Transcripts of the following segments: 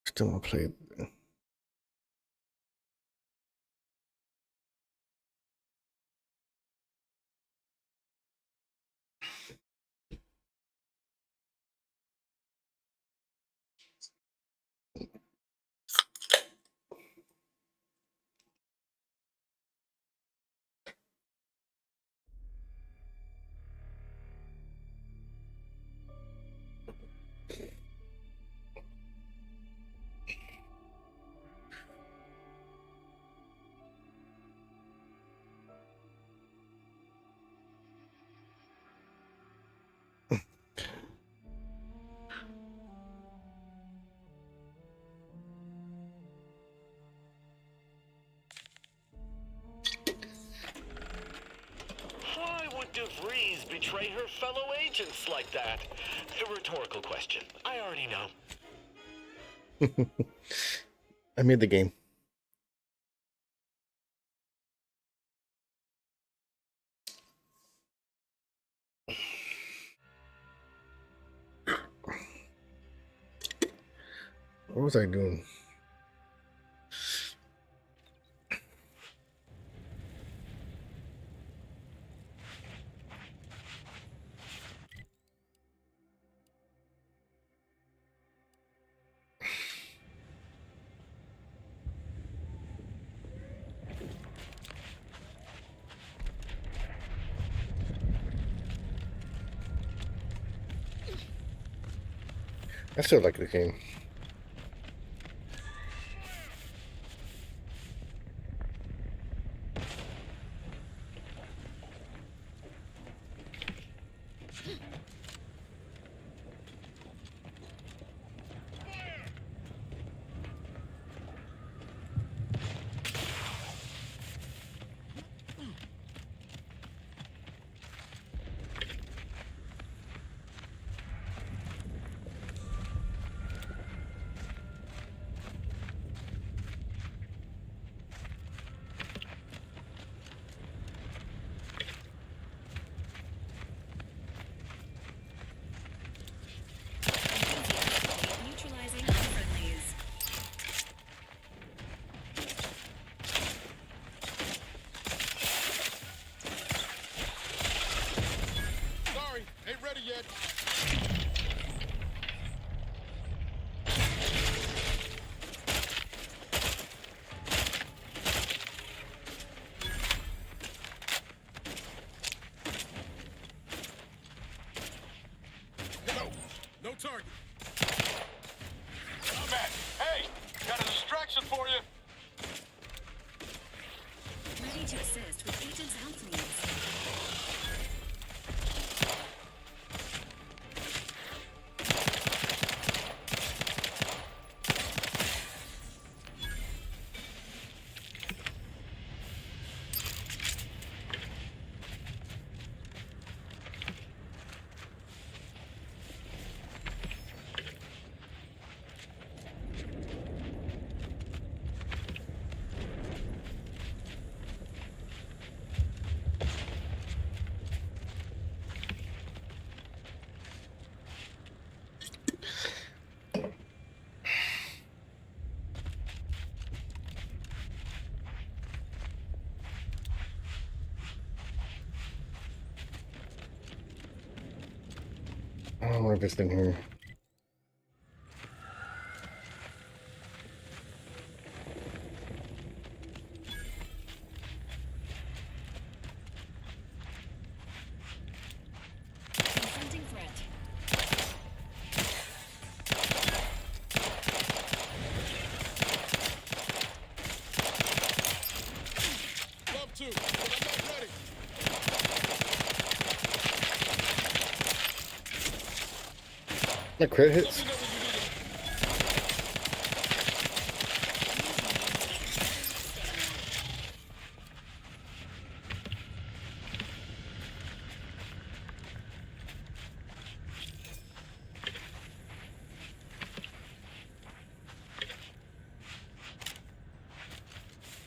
Still want to play. Why would DeVries betray her fellow agents like that? A rhetorical question. I already know. I made the game. What was I doing? I still like the game. Neutralizing unfriendlies. Sorry, ain't ready yet. No target. Matt, hey, got a distraction for you. Ready to assist with agent's health needs. I don't know if it's in here. Confronting threat. Love to, but I'm not ready. That crit Let hits. me know when you need it.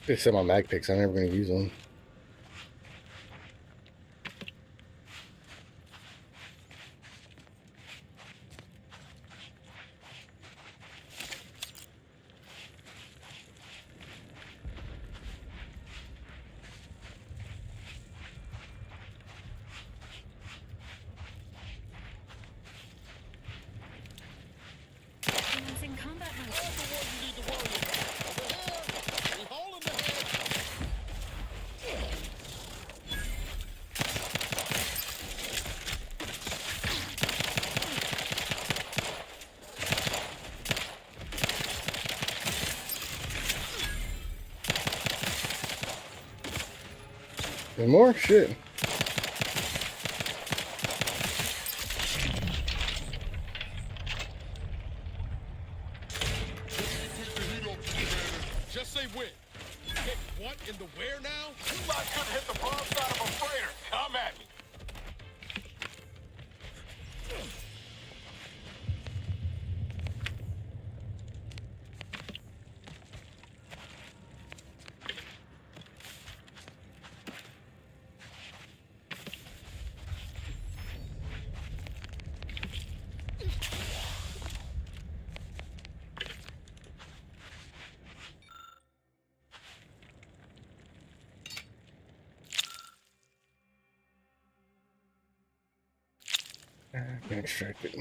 They said my mag picks. I'm never going to use them. There's more? Shit. Just say when. Hit what in the where now? You lot couldn't hit the broadside of a freighter. Come at me. Been extracted.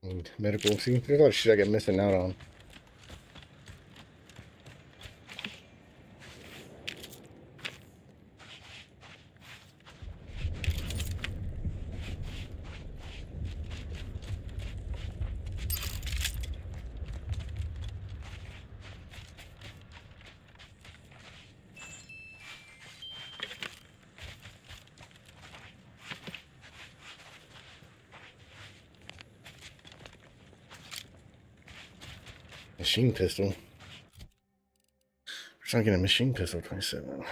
Need medical. See, there's a lot of shit I got missing out on. Machine pistol. We're trying to get a machine pistol 27.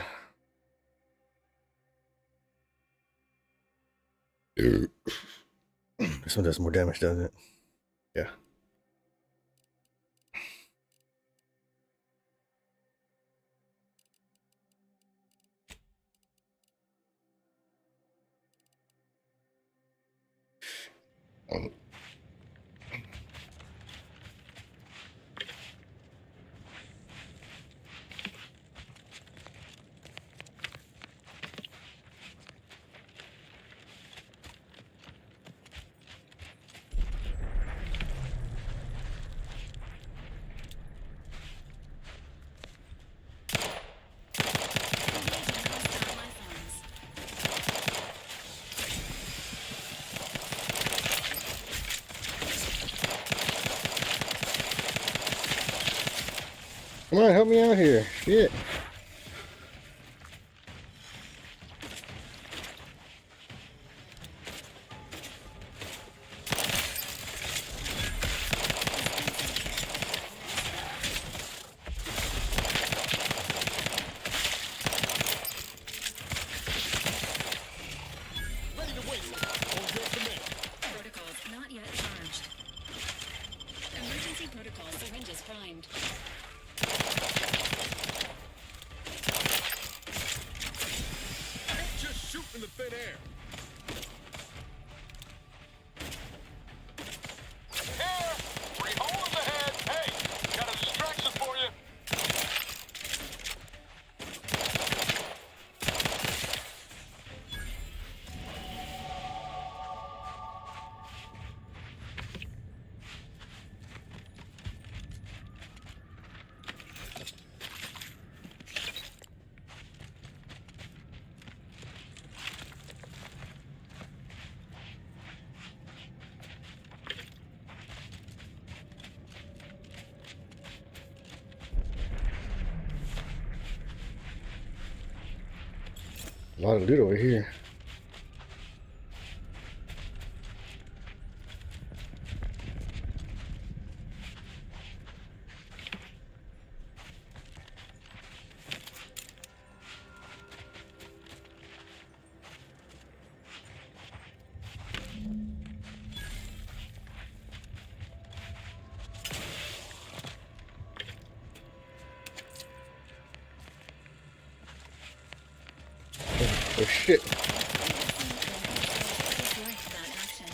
This one does more damage, doesn't it? Yeah. Hostile lifelines. Come on, help me out here. Shit. Ready to wait. On your command. Protocols not yet charged. Emergency protocol syringes primed. Don't just shoot in the thin air. Here! Three holes ahead! Hey! Got a distraction for you! A lot of loot over here. Oh shit. That action.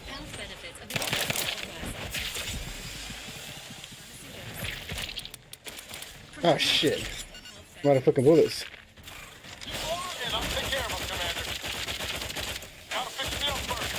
Health benefits available at Oh shit. Motherfucking bullets. You go on and I'll take care of them, Commander. Gotta fix me up first.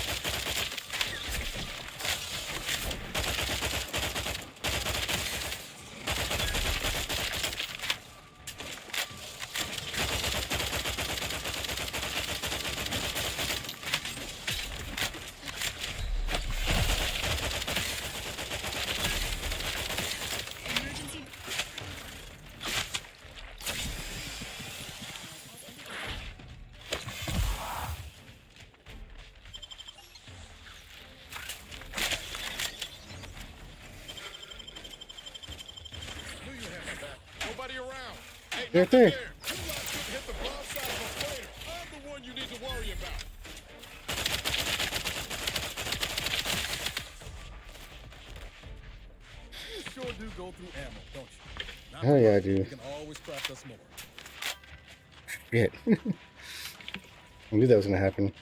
nobody around. Hey, They're nothing there. there. You lot couldn't hit the broadside of a freighter. I'm the one you need to worry about. You sure do go through ammo, don't you? Not Hell to yeah, I worry, do. You can always craft us more. Shit. I knew that was gonna happen.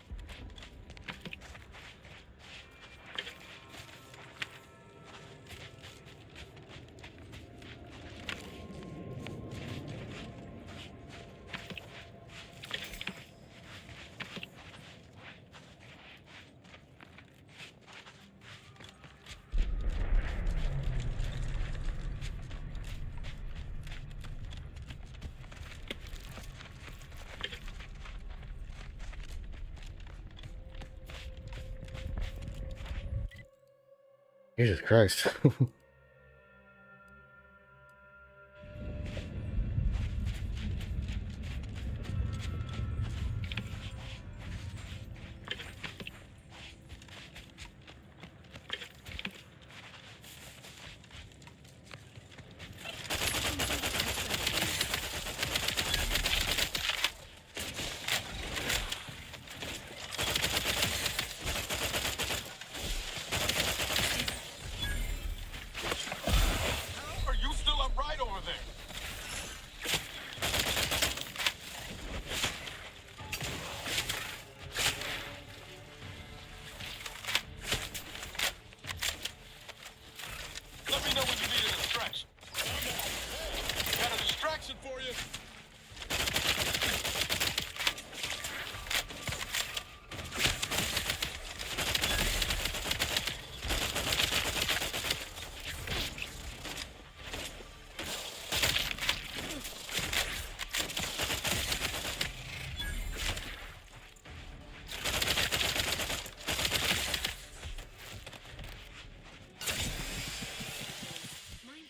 Jesus Christ. How are you still upright over there? Let me know when you need a distraction. Got a distraction for you. Mind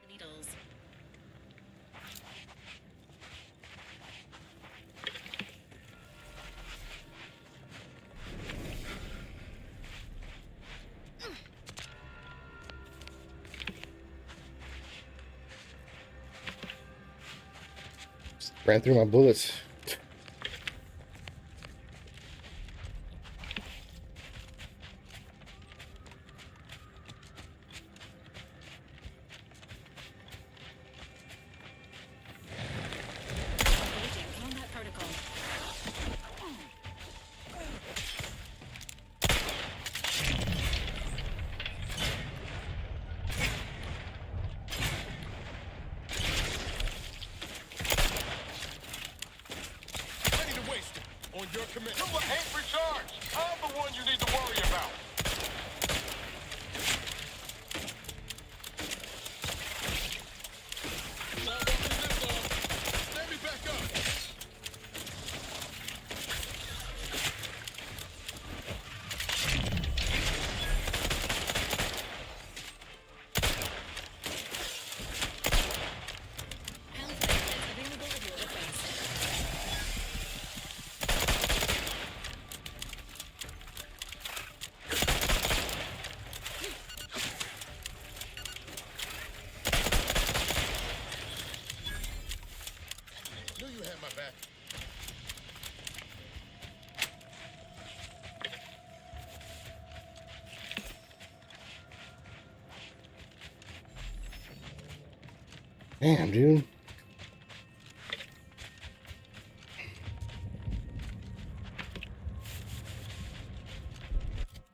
the needles. Ran through my bullets. Engaging combat protocol. Ready to waste it. On your command. You ain't recharged. I'm the one you need to worry about. It's all over this long. Stand me back up. Pamphlet is available at your request. Knew you had my back. Damn, dude.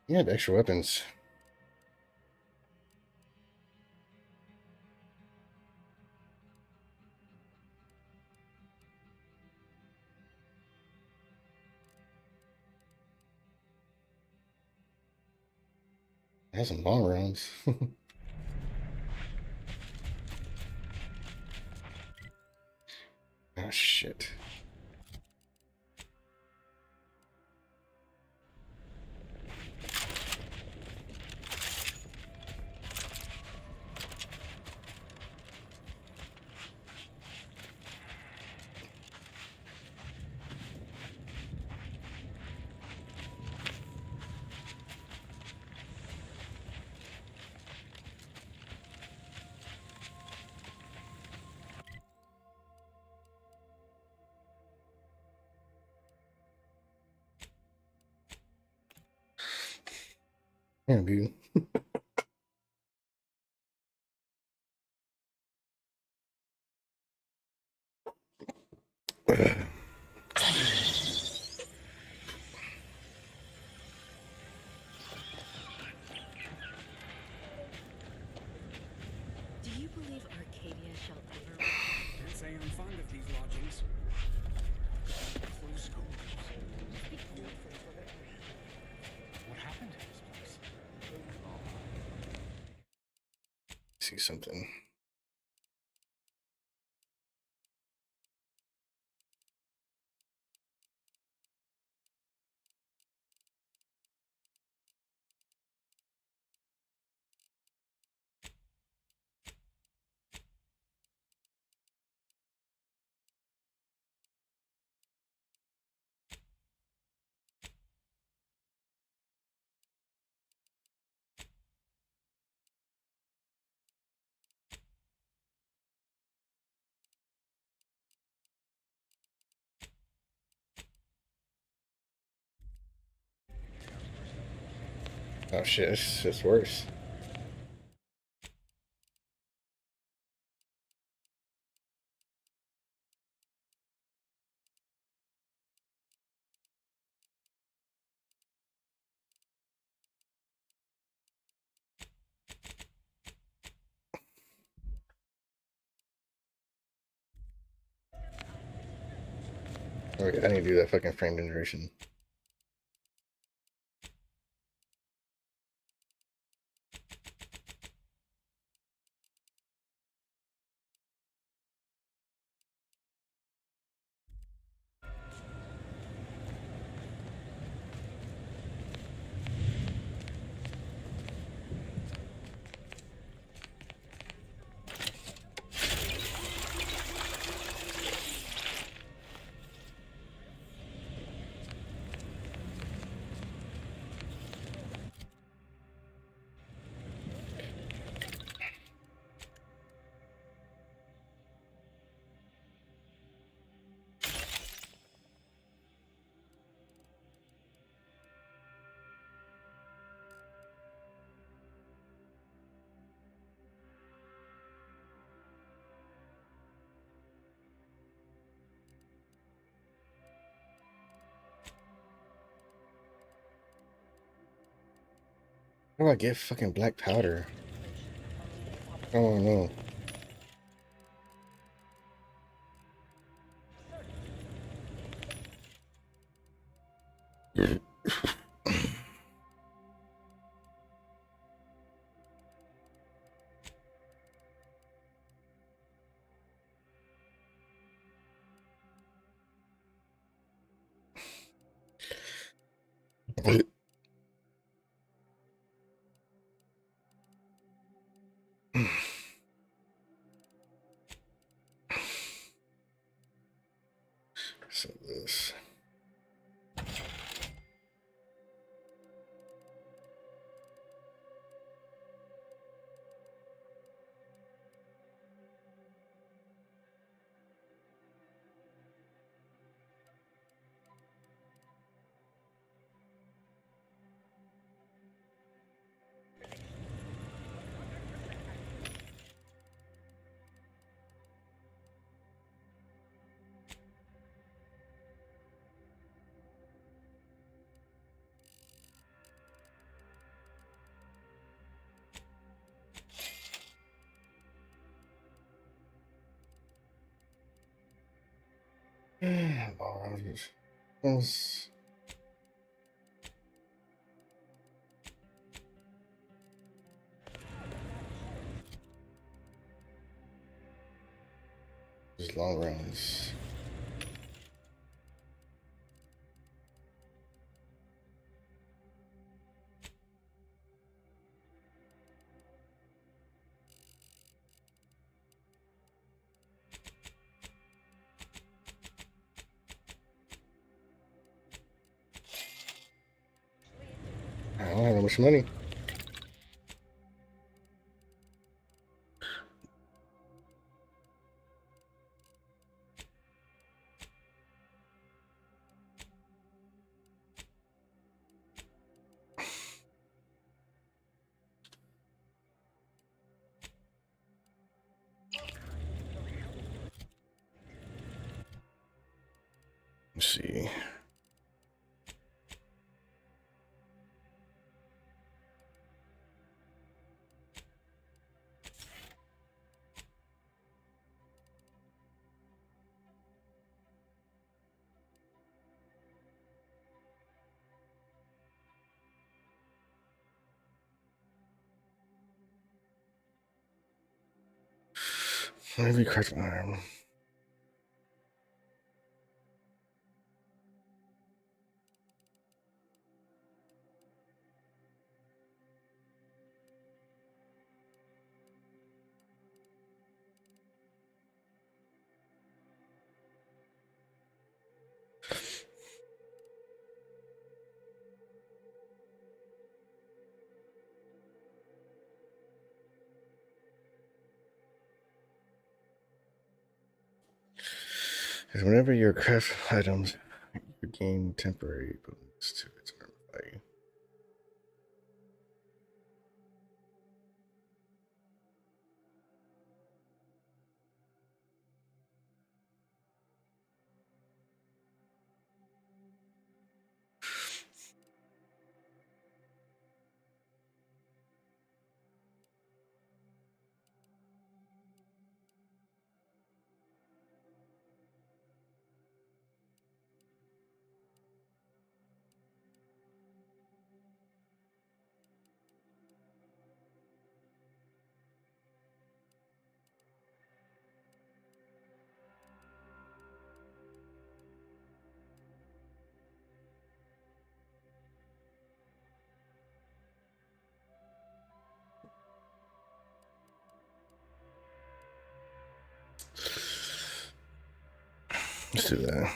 You have extra weapons. It has some long rounds. Oh shit. Damn, dude. Do you believe Arcadia shall ever? Can't say I'm fond of these lodgings. Close quarters. What happened to this place? See something. Oh shit, it's worse. Okay, I need to do that fucking frame generation. How do I get fucking black powder? Oh no. So this. This is long runs. I don't have that much money. see. Maybe cracked arm. Because whenever your craft items, you gain temporary bonus to its armor value. Let's do that.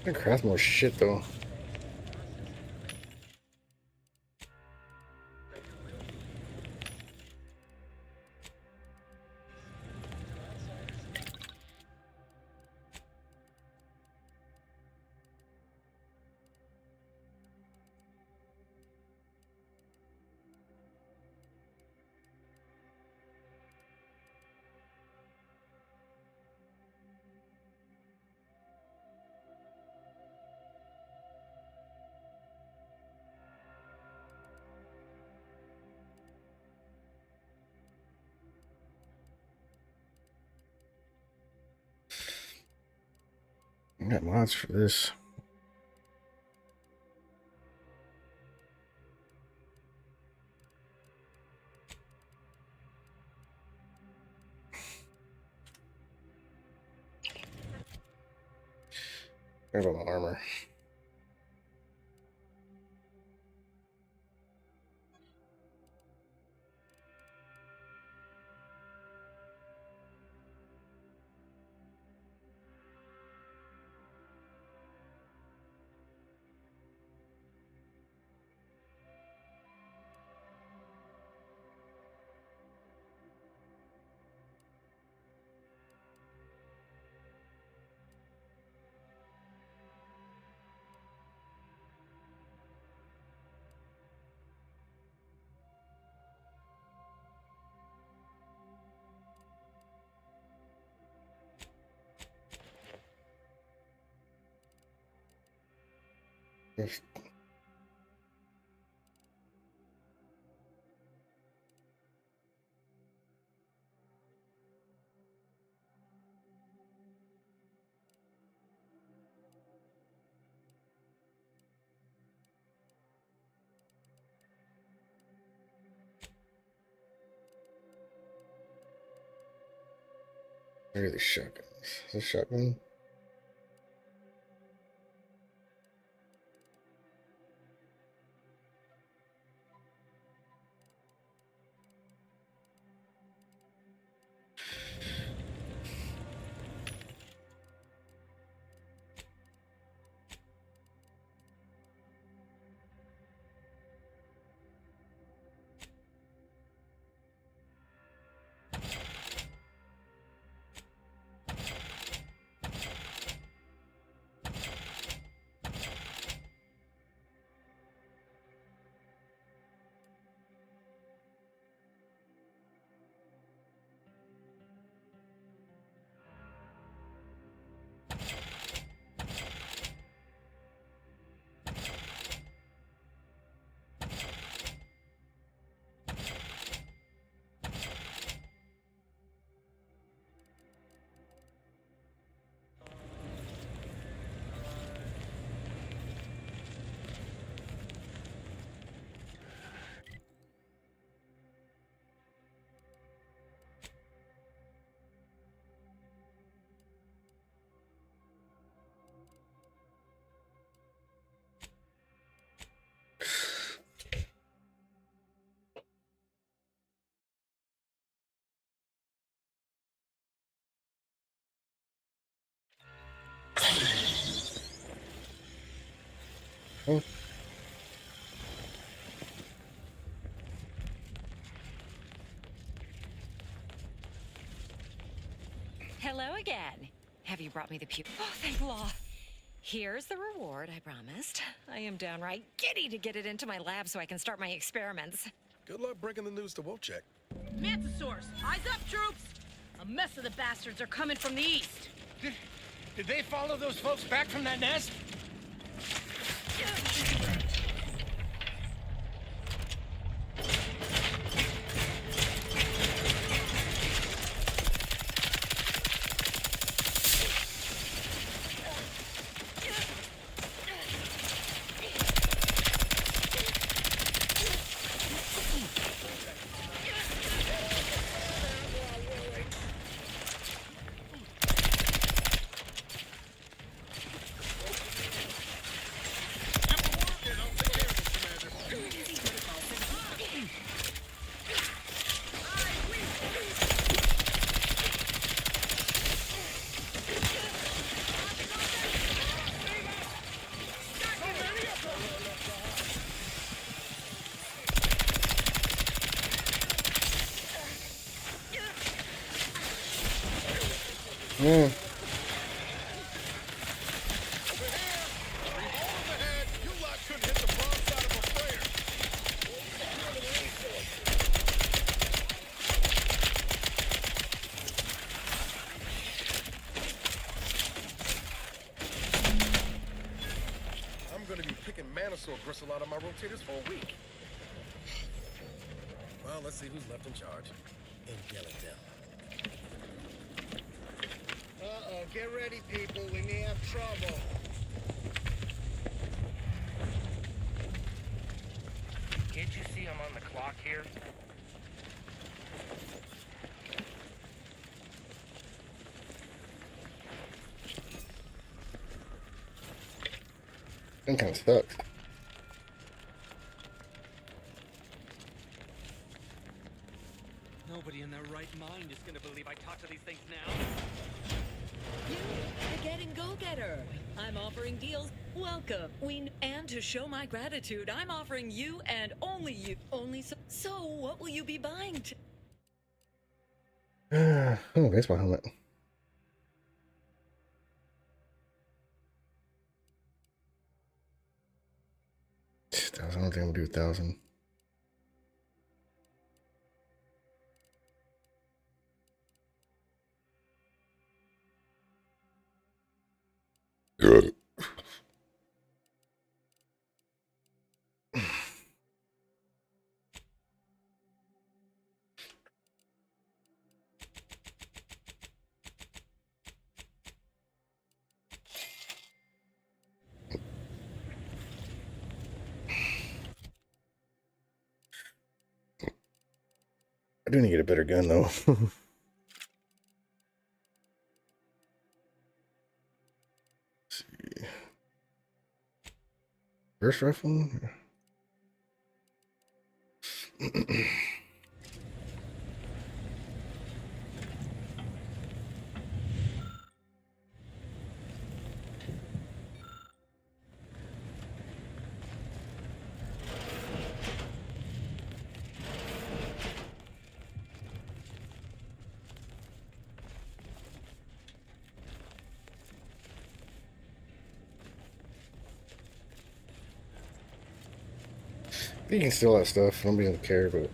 I can craft more shit though. I got mods for this. What about my armor? Yes. Where are the shotguns? Is this shotgun? Oh, Hello again. Have you brought me the Oh, thank law. Here's the reward I promised. I am downright giddy to get it into my lab so I can start my experiments. Good luck breaking the news to Wolfcheck. Mantisaurs, eyes up, troops! A mess of the bastards are coming from the east. Did they follow those folks back from that nest? yeah. You lot couldn't hit the broadside of a freighter. I'm gonna be picking Manosaur gristle out of my rotators for a week. Well, let's see who's left in charge. And yell at them. Uh-oh, get ready, people. We may have trouble. Can't you see I'm on the clock here? That kind of sucks. Nobody in their right mind is gonna believe I talk to these things now. You, the getting go-getter. I'm offering deals. Welcome. And to show my gratitude, I'm offering you and only you. So what will you be buying? Oh, baseball helmet. I don't think I'm gonna do 1,000. Good. do need to get a better gun though. Let's see. Burst rifle. You can steal that stuff. Nobody doesn't care, but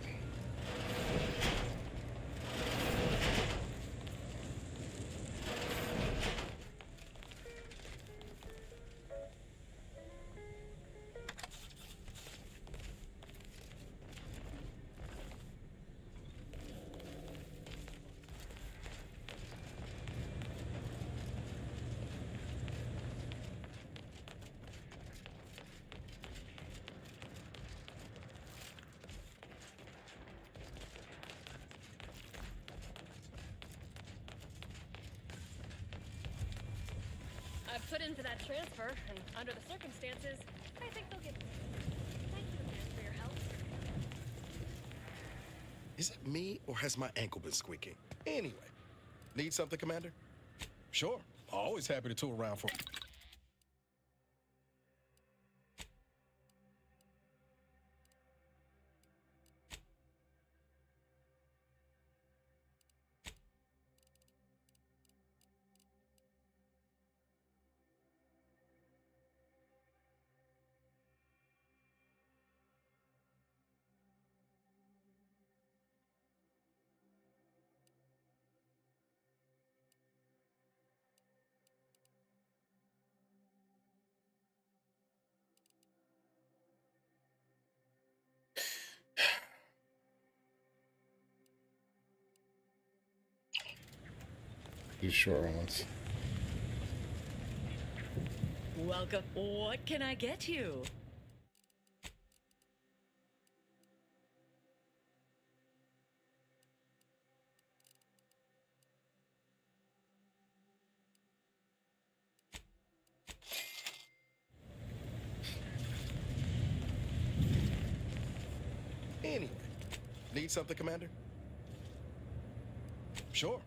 I put in for that transfer, and under the circumstances, I think they'll get. Thank you, man, for your help. Is it me, or has my ankle been squeaking? Anyway, need something, Commander? Sure. Always happy to tool around for. these short rounds. Welcome. What can I get you? Anyway, need something, Commander? Sure.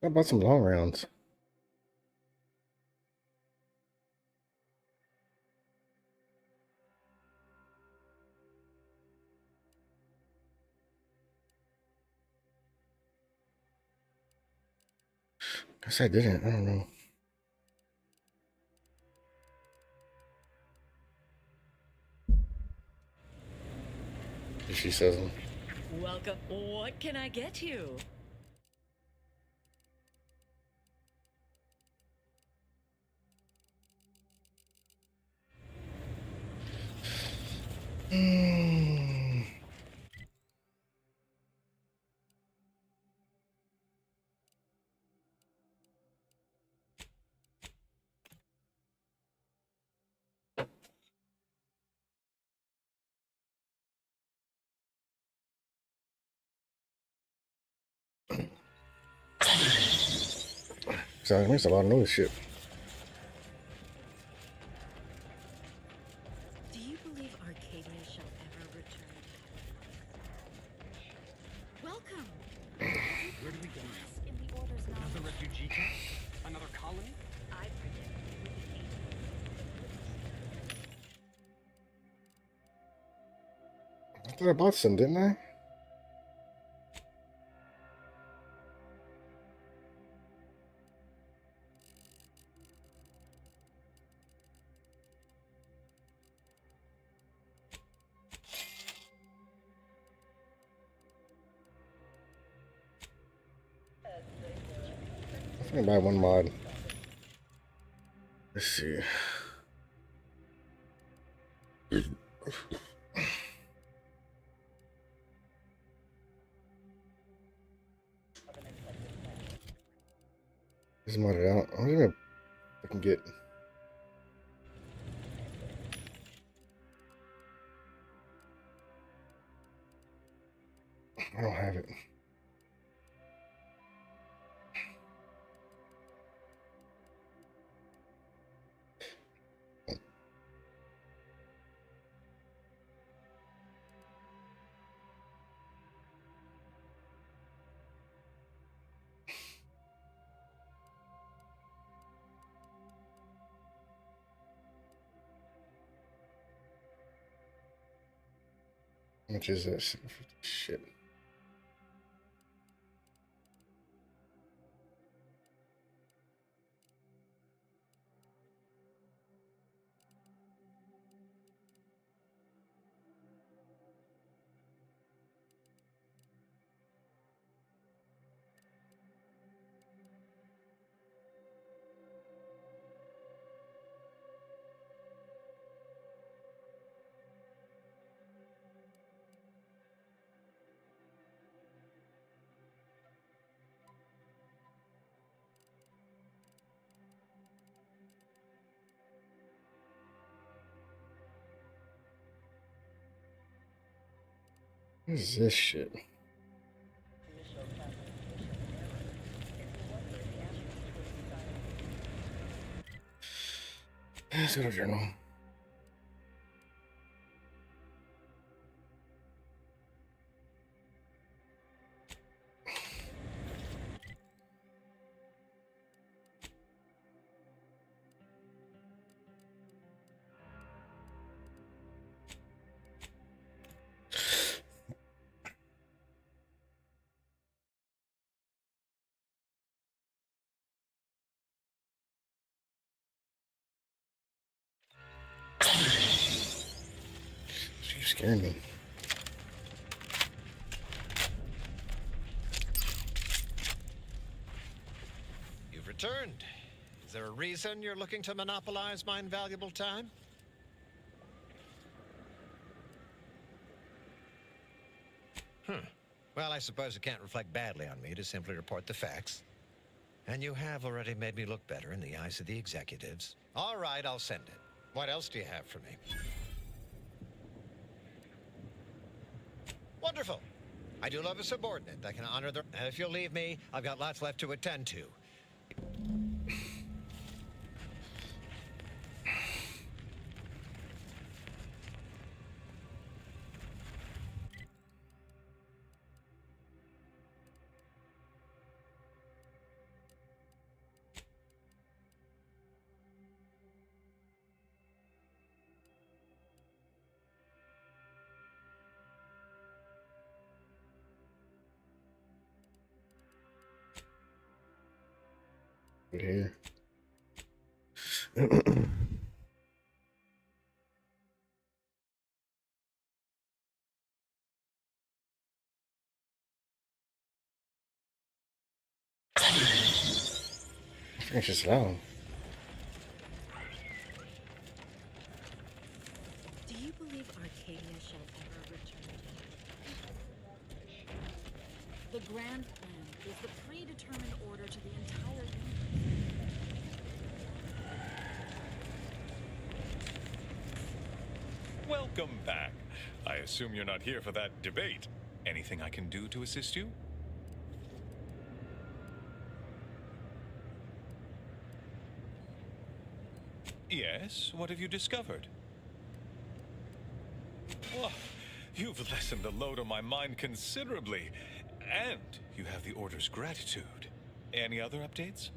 How about some long rounds? Guess I didn't. I don't know. She says them. Welcome. What can I get you? So it makes a lot of noise shit. Do you believe Arcadia shall ever return? Welcome. Where do we go now? In the order's not. Another refugee camp? Another colony? I predict it would be I thought I bought some, didn't I? I'm gonna buy one mod. Let's see. This is modded out. I'm gonna I can get. I don't have it. How much is this? Shit. What is this shit? Let's go to journal. She's scaring me. You've returned. Is there a reason you're looking to monopolize my invaluable time? Well, I suppose it can't reflect badly on me to simply report the facts. And you have already made me look better in the eyes of the executives. All right, I'll send it. What else do you have for me? Wonderful. I do love a subordinate that can honor their... And if you'll leave me, I've got lots left to attend to. Here. It's just loud. Do you believe Arcadia shall ever return to you? The grand plan is the predetermined order to the entire universe. Welcome back. I assume you're not here for that debate. Anything I can do to assist you? Yes, what have you discovered? Oh, you've lessened the load on my mind considerably. And you have the Order's gratitude. Any other updates?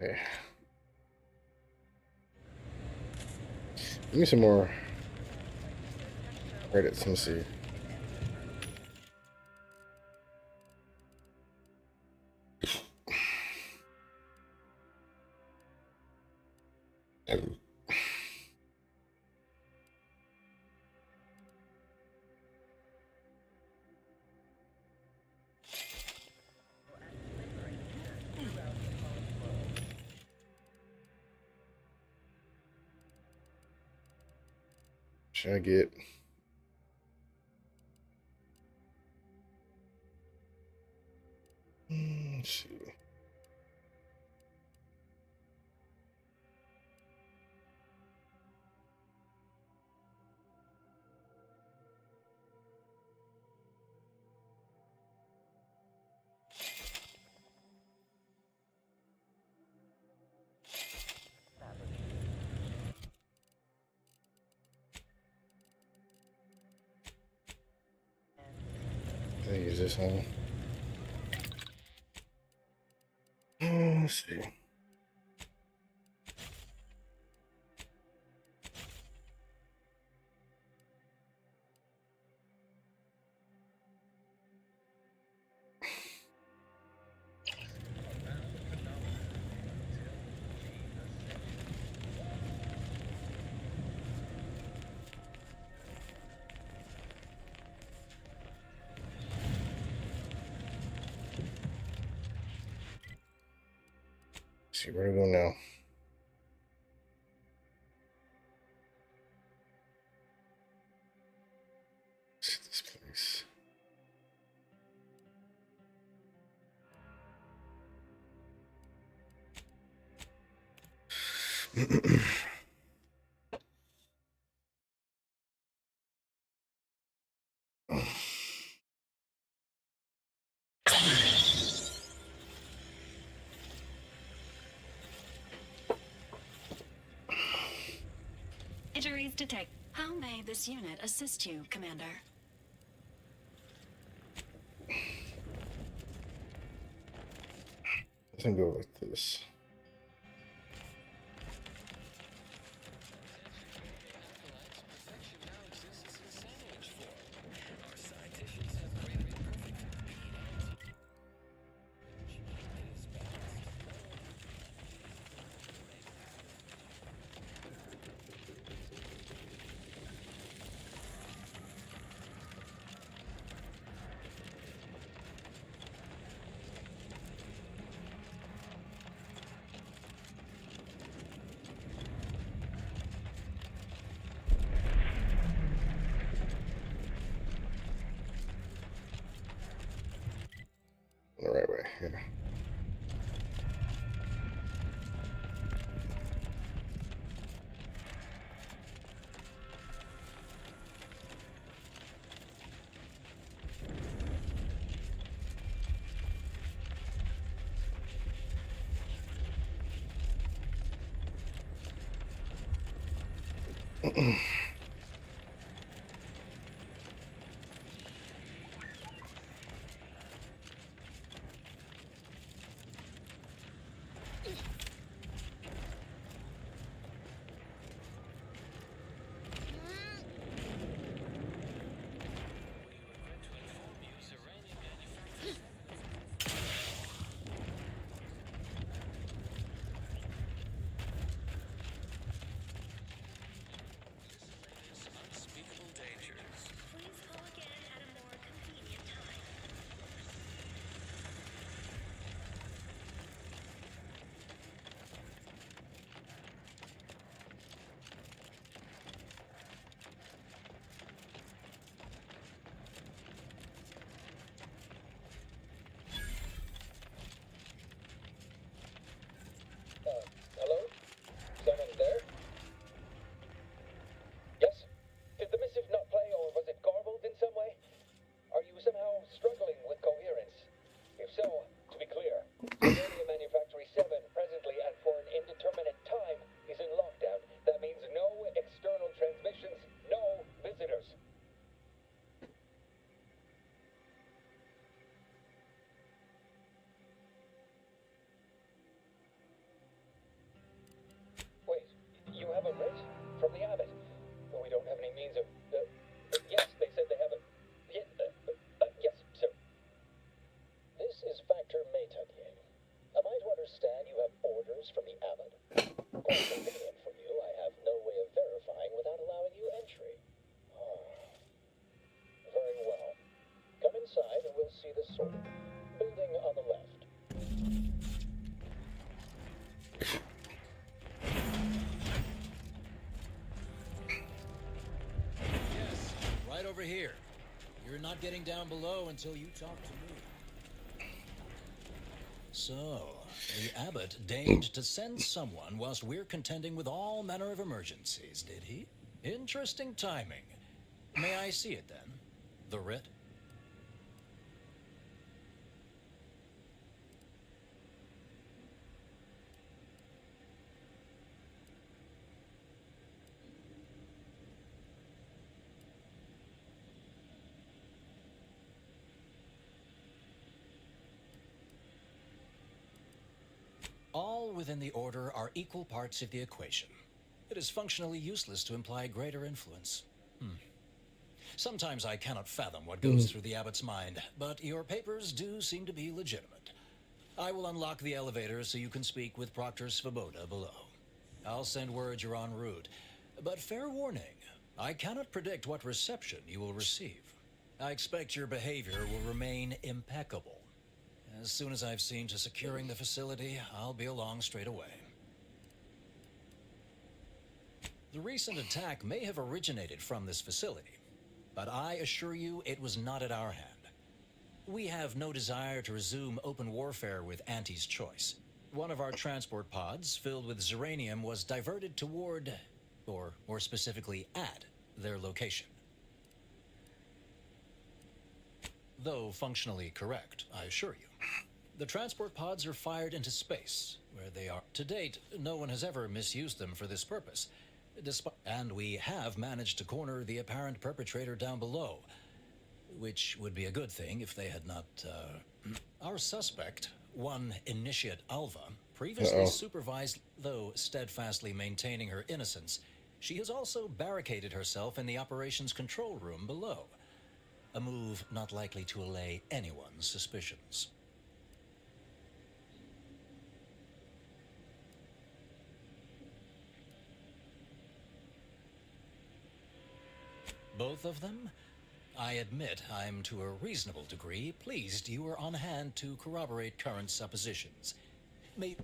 Okay. Give me some more credits. Let me see. Should I get? Let's see. I use this one. Let's see. See where to go now. See this place. Injuries detected. How may this unit assist you, Commander? Let's go with this. The right way, yeah. Hello? Someone there? Yes? Did the missive not play, or was it garbled in some way? Are you somehow struggling with coherence? If so, to be clear, Uranium Manufactory 7 presently and for an indeterminate time is in lockdown. That means no external transmissions, no visitors. Wait, you have a writ? From the abbot? We don't have any means of... yes, they said they have a... yes, sir. This is Factor Maytunier. Am I to understand you have orders from the abbot? Quite convenient for you. I have no way of verifying without allowing you entry. Very well. Come inside and we'll see the sorting. Building on the left. over here. You're not getting down below until you talk to me. So, the abbot deigned to send someone whilst we're contending with all manner of emergencies, did he? Interesting timing. May I see it then? The writ? All within the Order are equal parts of the equation. It is functionally useless to imply greater influence. Sometimes I cannot fathom what goes through the abbot's mind, but your papers do seem to be legitimate. I will unlock the elevator so you can speak with Proctor Svoboda below. I'll send word you're en route, but fair warning, I cannot predict what reception you will receive. I expect your behavior will remain impeccable. As soon as I've seen to securing the facility, I'll be along straight away. The recent attack may have originated from this facility, but I assure you it was not at our hand. We have no desire to resume open warfare with Auntie's Choice. One of our transport pods filled with Zeranium was diverted toward, or more specifically at, their location. Though functionally correct, I assure you. The transport pods are fired into space, where they are. To date, no one has ever misused them for this purpose. And we have managed to corner the apparent perpetrator down below, which would be a good thing if they had not, Our suspect, one Initiate Alva, previously supervised, though steadfastly maintaining her innocence, she has also barricaded herself in the operations control room below. A move not likely to allay anyone's suspicions. Both of them? I admit I'm to a reasonable degree pleased you were on hand to corroborate current suppositions. May...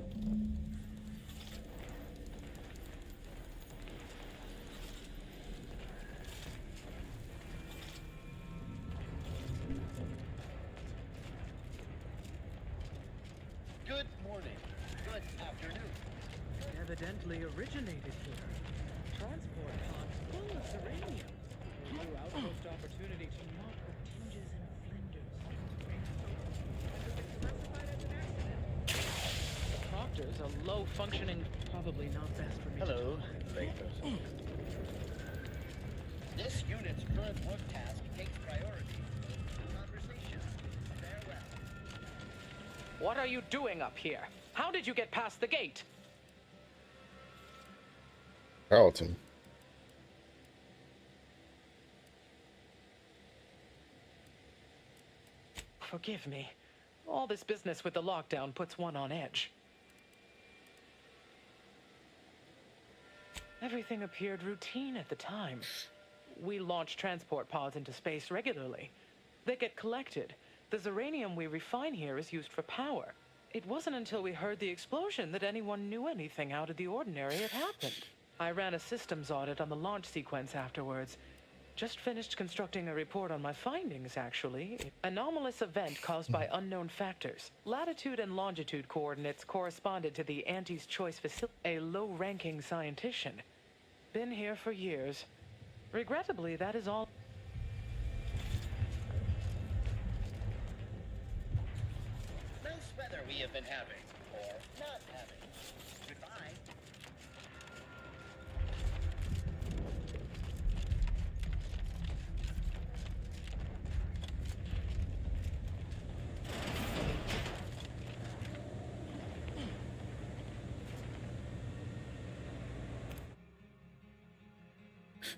Good morning. Good afternoon. Evidently originated here. Transport pod full of Zeranium. A new outpost opportunity to mock the tinges and flinders. The Proctor's a low-functioning, probably not best for me. Hello, This unit's current work task takes priority. Conversation. Farewell. What are you doing up here? How did you get past the gate? Carlton. Forgive me. All this business with the lockdown puts one on edge. Everything appeared routine at the time. We launch transport pods into space regularly. They get collected. The Zeranium we refine here is used for power. It wasn't until we heard the explosion that anyone knew anything out of the ordinary had happened. I ran a systems audit on the launch sequence afterwards. Just finished constructing a report on my findings, actually. Anomalous event caused by unknown factors. Latitude and longitude coordinates corresponded to the Auntie's Choice facility. A low-ranking scientician. Been here for years. Regrettably, that is all. Nice weather we have been having, or not having. Goodbye.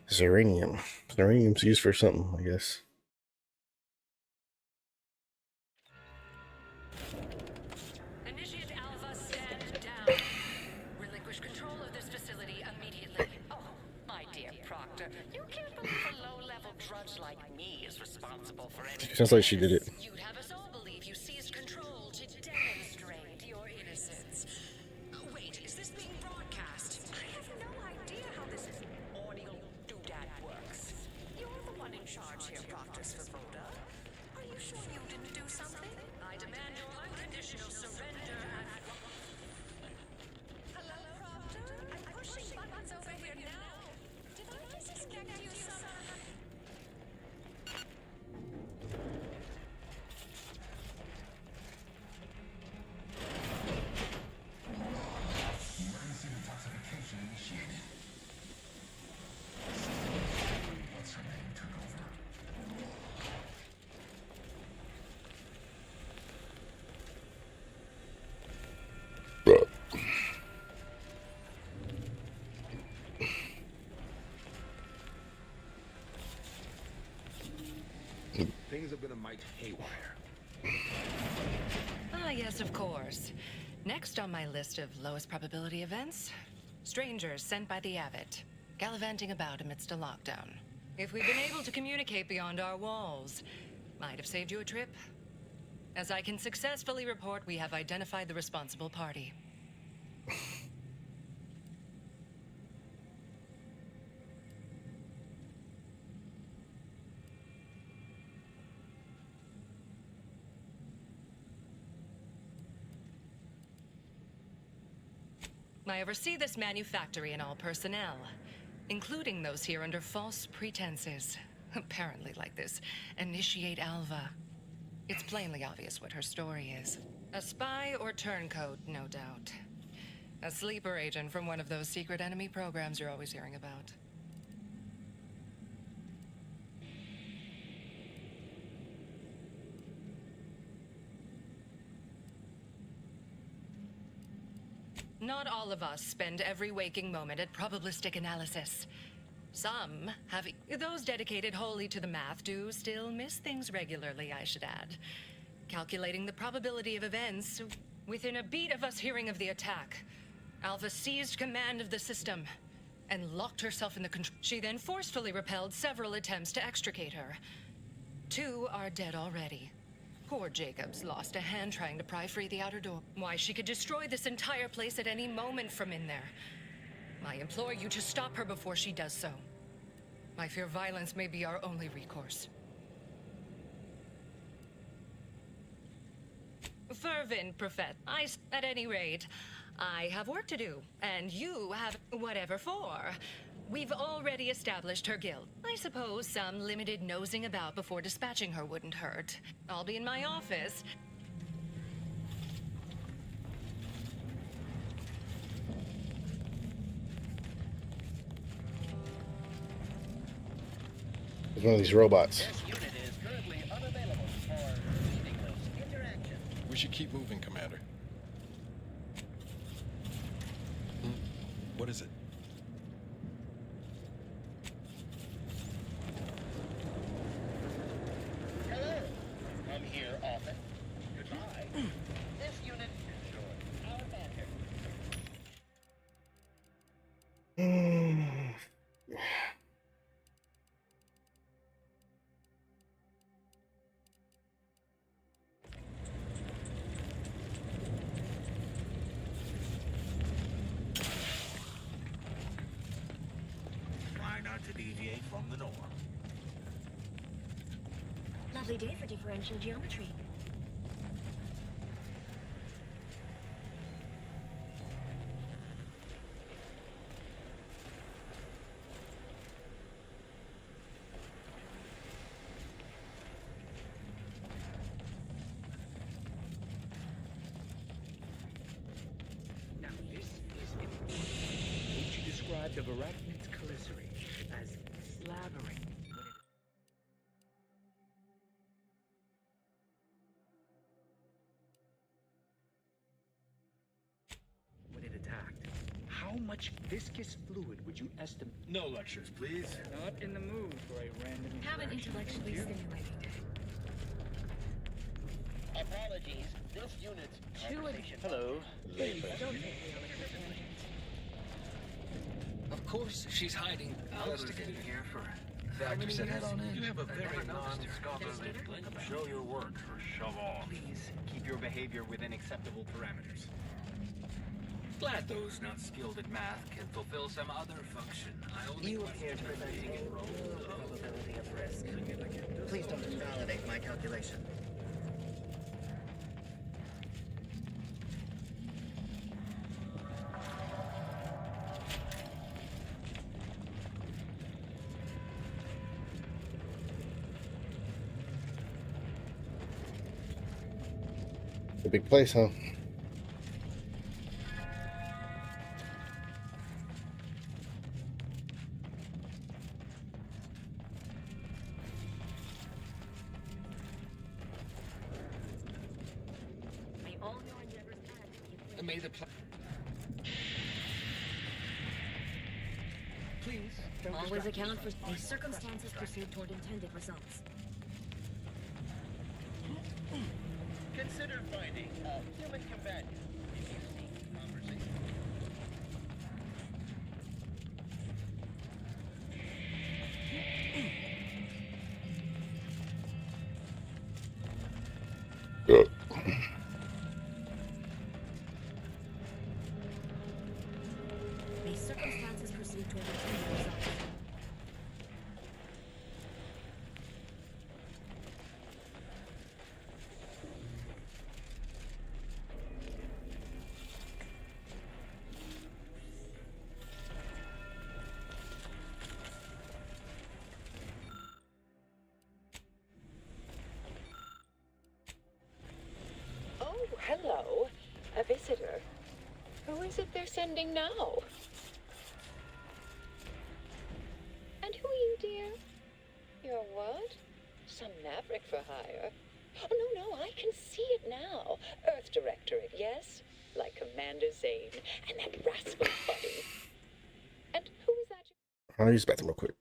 Zeranium. Zeranium's used for something, I guess. Initiate Alpha, stand down. Relinquish control of this facility immediately. Oh, my dear Proctor, you can't believe a low-level drudge like me is responsible for anything. Sounds like she did it. You'd have us all believe you seized control to demonstrate your innocence. Wait, is this being broadcast? I have no idea how this audio doodad works. You're the one in charge Things have been a mite haywire. Ah, yes, of course. Next on my list of lowest probability events, strangers sent by the Abbot, gallivanting about amidst a lockdown. If we'd been able to communicate beyond our walls, might have saved you a trip. As I can successfully report, we have identified the responsible party. I oversee this manufactory and all personnel, including those here under false pretenses. Apparently like this Initiate Alva. It's plainly obvious what her story is. A spy or turncoat, no doubt. A sleeper agent from one of those secret enemy programs you're always hearing about. Not all of us spend every waking moment at probabilistic analysis. Some have... Those dedicated wholly to the math do still miss things regularly, I should add. Calculating the probability of events, within a beat of us hearing of the attack, Alpha seized command of the system and locked herself in the control. She then forcefully repelled several attempts to extricate her. 2 are dead already. Poor Jacobs lost a hand trying to pry free the outer door. Why, she could destroy this entire place at any moment from in there. I implore you to stop her before she does so. I fear violence may be our only recourse. Fervent prophet. At any rate, I have work to do, and you have whatever for. We've already established her guilt. I suppose some limited nosing about before dispatching her wouldn't hurt. I'll be in my office. It's one of these robots. We should keep moving, Commander. What is it? Hello. Come here often. Goodbye. This unit is our banner. Try not to deviate from the norm. Lovely day for differential geometry. Now this is important. Nietzsche described of Arachnid's Calicity as slavering. When it attacked, how much viscous fluid would you estimate? No lectures, please. Not in the mood for a random Have an intellectually stimulating day. Apologies. This unit's conversation. Hello. Please, don't take me on a quick tangent. Of course, she's hiding. Investigating here for Factor said head on in. You have a very non-scholarly show your work or shove off. Please keep your behavior within acceptable parameters. Glad those not skilled at math can fulfill some other function. I only You appear to present a low probability of risk. Please don't invalidate my calculation. It's a big place, huh? May all your endeavors add to May the pl- Please, always account for the circumstances pursued toward intended results. Consider finding a human companion in a unique conversation. May circumstances proceed to intended results. Oh, hello. A visitor. Who is it they're sending now? And who are you, dear? You're what? Some maverick for hire? Oh, no, I can see it now. Earth Directorate, yes? Like Commander Zane and that rascal Buddy. And who is that? I'll use the bathroom real quick.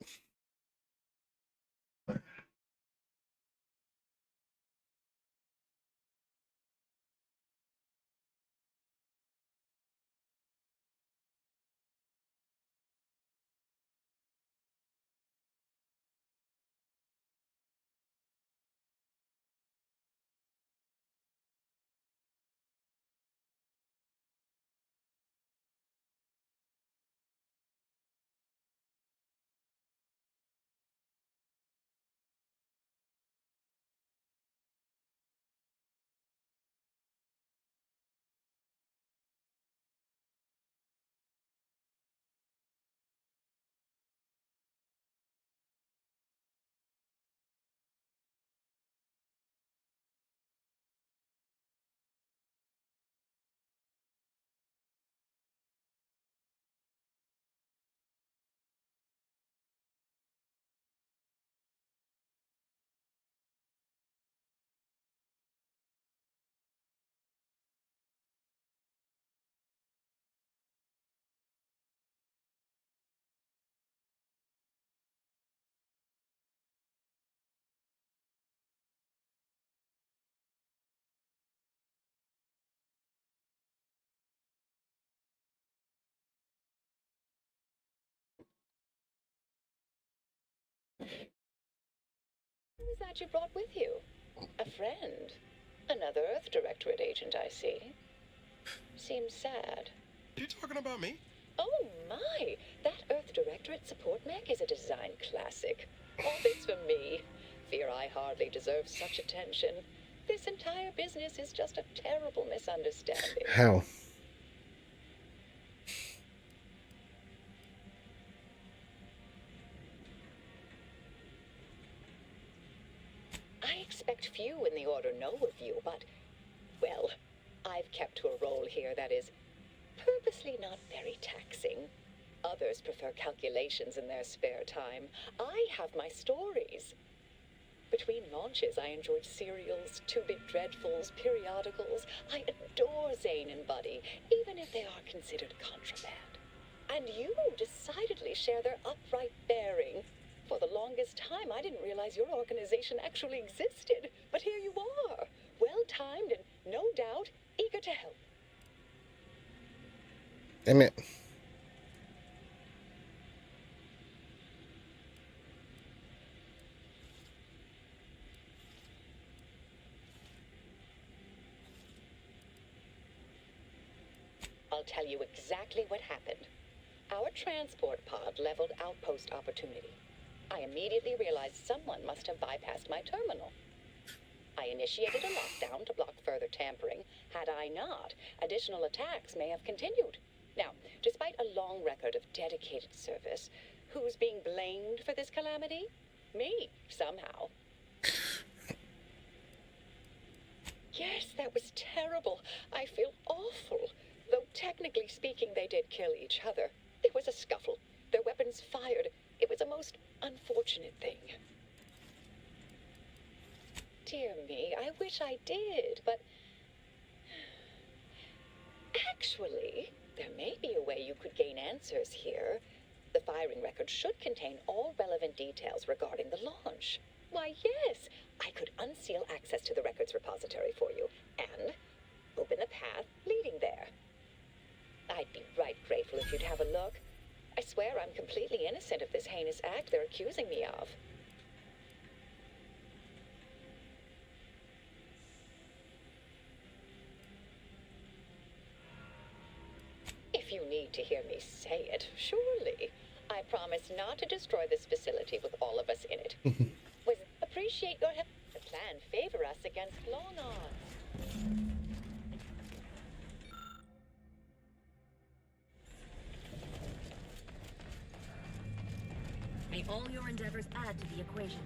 Who is that you brought with you? A friend? Another Earth Directorate agent, I see. Seems sad. You talking about me? Oh, my! That Earth Directorate support mech is a design classic. All this for me. Fear I hardly deserve such attention. This entire business is just a terrible misunderstanding. How? I expect few in the Order know of you, but, well, I've kept to a role here that is purposely not very taxing. Others prefer calculations in their spare time. I have my stories. Between launches, I enjoyed serials, two-bit dreadfuls, periodicals. I adore Zane and Buddy, even if they are considered contraband. And you decidedly share their upright bearing. For the longest time, I didn't realize your organization actually existed. But here you are, well-timed and, no doubt, eager to help. Damn it. I'll tell you exactly what happened. Our transport pod leveled outpost opportunity. I immediately realized someone must have bypassed my terminal. I initiated a lockdown to block further tampering. Had I not, additional attacks may have continued. Now, despite a long record of dedicated service, who's being blamed for this calamity? Me, somehow. Yes, that was terrible. I feel awful. Though technically speaking, they did kill each other. There was a scuffle. Their weapons fired. It was a most unfortunate thing. Dear me, I wish I did, but... Actually, there may be a way you could gain answers here. The firing record should contain all relevant details regarding the launch. Why, yes, I could unseal access to the records repository for you and open a path leading there. I'd be right grateful if you'd have a look. I swear I'm completely innocent of this heinous act they're accusing me of. If you need to hear me say it, surely. I promise not to destroy this facility with all of us in it. We appreciate your help. The plan favor us against long odds. May all your endeavors add to the equation.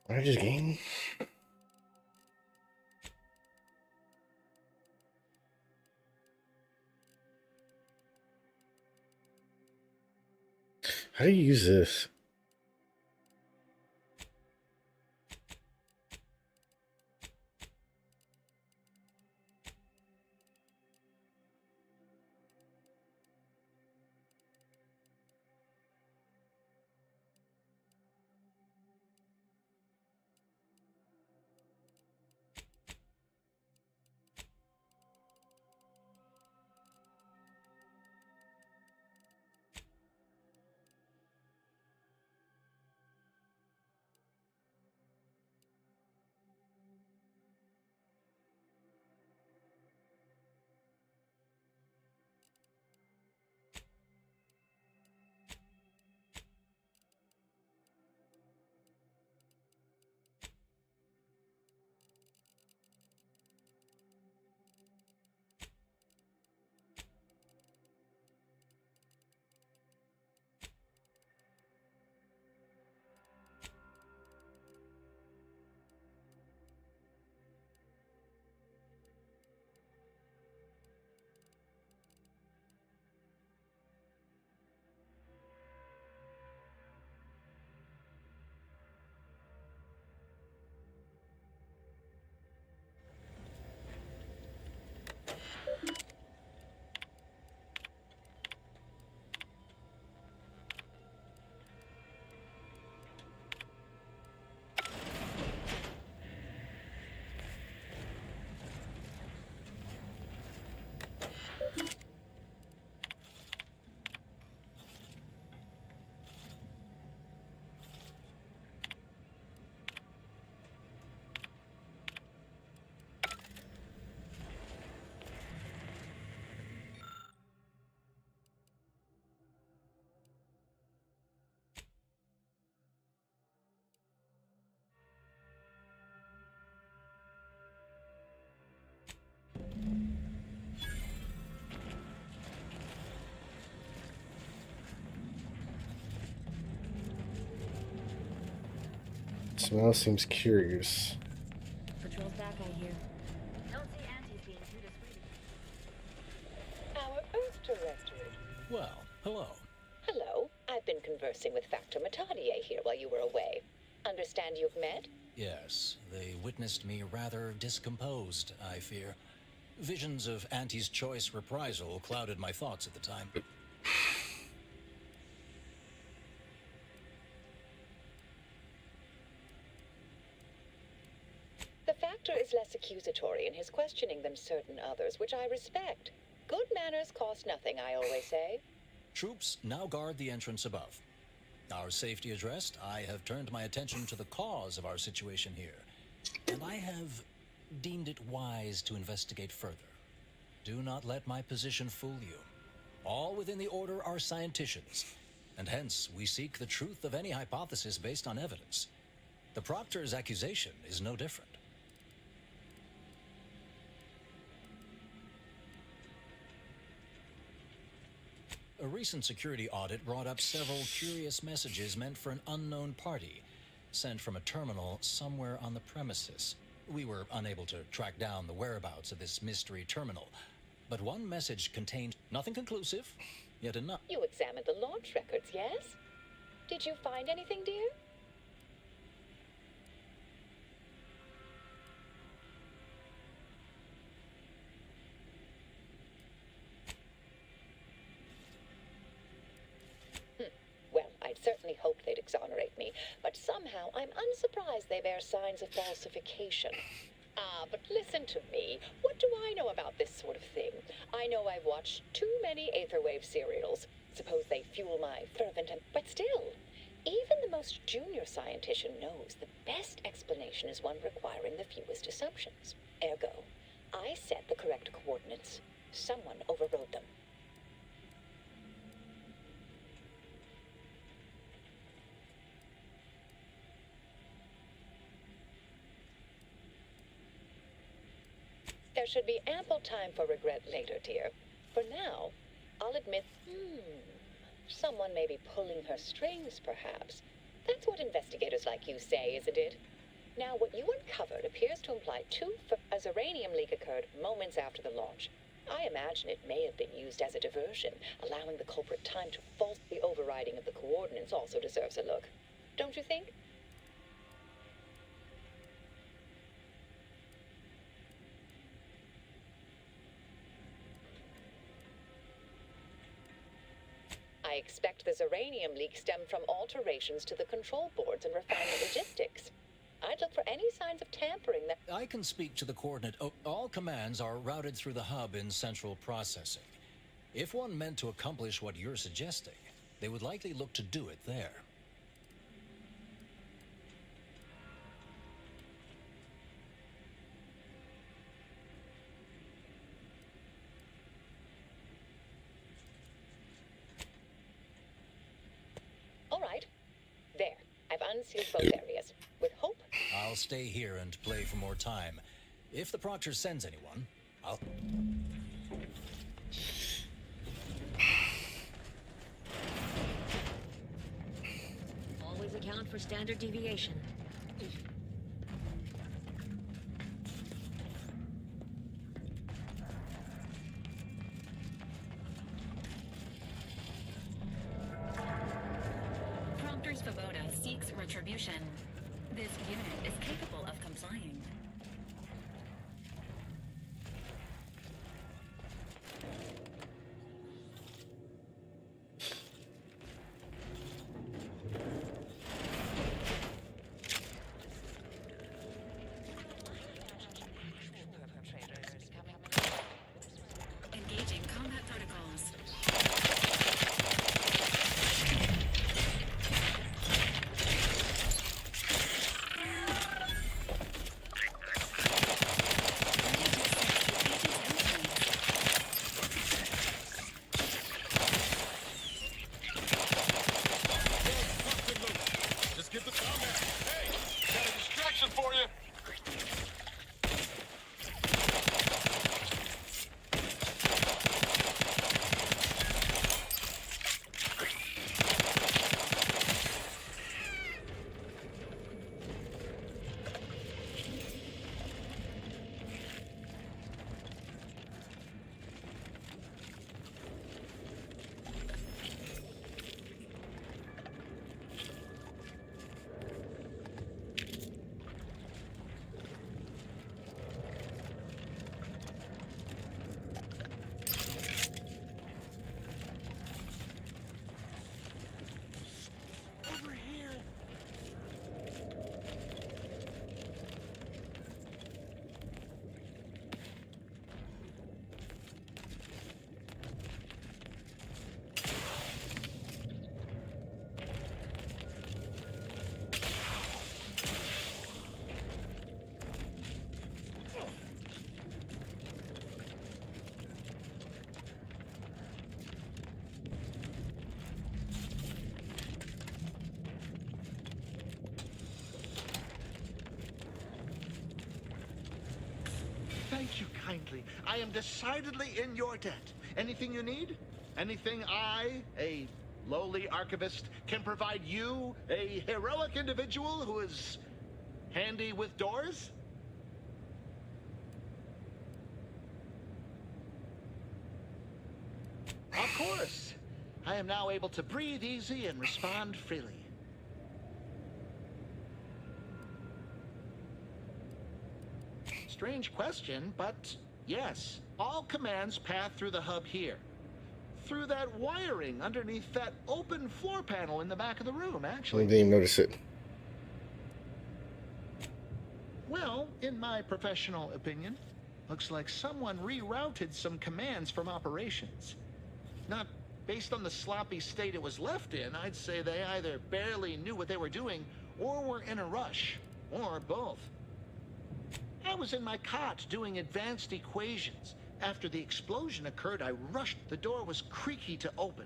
I just gain. How do you use this? Smell seems curious. Patrol's back, I hear. Don't see Auntie's being too discreet. Our Earth Directorate. Well, hello. Hello. I've been conversing with Factor Matadier here while you were away. Understand you've met? Yes, they witnessed me rather discomposed, I fear. Visions of Auntie's choice reprisal clouded my thoughts at the time. The Factor is less accusatory in his questioning than certain others, which I respect. Good manners cost nothing, I always say. Troops now guard the entrance above. Our safety addressed, I have turned my attention to the cause of our situation here. and I have deemed it wise to investigate further. Do not let my position fool you. All within the Order are scienticians, and hence we seek the truth of any hypothesis based on evidence. The Proctor's accusation is no different. A recent security audit brought up several curious messages meant for an unknown party, sent from a terminal somewhere on the premises. We were unable to track down the whereabouts of this mystery terminal, but one message contained nothing conclusive, yet enough. You examined the launch records, yes? Did you find anything, dear? Well, I'd certainly hoped they'd exonerate me, but somehow I'm unsurprised they bear signs of falsification. But listen to me. What do I know about this sort of thing? I know I've watched too many Aetherwave serials. Suppose they fuel my fervent but still, even the most junior scientician knows the best explanation is one requiring the fewest assumptions. Ergo, I set the correct coordinates. Someone overrode them. There should be ample time for regret later, dear. For now, I'll admit, someone may be pulling her strings, perhaps. That's what investigators like you say, isn't it? Now, what you uncovered appears to imply a Zeranium leak occurred moments after the launch. I imagine it may have been used as a diversion, allowing the culprit time to false. The overriding of the coordinates also deserves a look. Don't you think? I expect the Zeranium leak stemmed from alterations to the control boards and refinement logistics. I'd look for any signs of tampering that... I can speak to the coordinate. All commands are routed through the hub in central processing. If one meant to accomplish what you're suggesting, they would likely look to do it there. All right. There. I've unsealed both areas. With hope... I'll stay here and play for more time. If the Proctor sends anyone, I'll... Always account for standard deviation. Promptors Faboda seeks retribution. This unit is capable of complying. Engaging combat protocols. Thank you kindly. I am decidedly in your debt. Anything you need? Anything I, a lowly archivist, can provide you, a heroic individual who is handy with doors? Of course. I am now able to breathe easy and respond freely. Strange question, but yes. All commands pass through the hub here. Through that wiring underneath that open floor panel in the back of the room, I actually. didn't even notice it. Well, in my professional opinion, looks like someone rerouted some commands from operations. Not based on the sloppy state it was left in, I'd say they either barely knew what they were doing or were in a rush, or both. I was in my cot doing advanced equations. After the explosion occurred, I rushed. The door was creaky to open.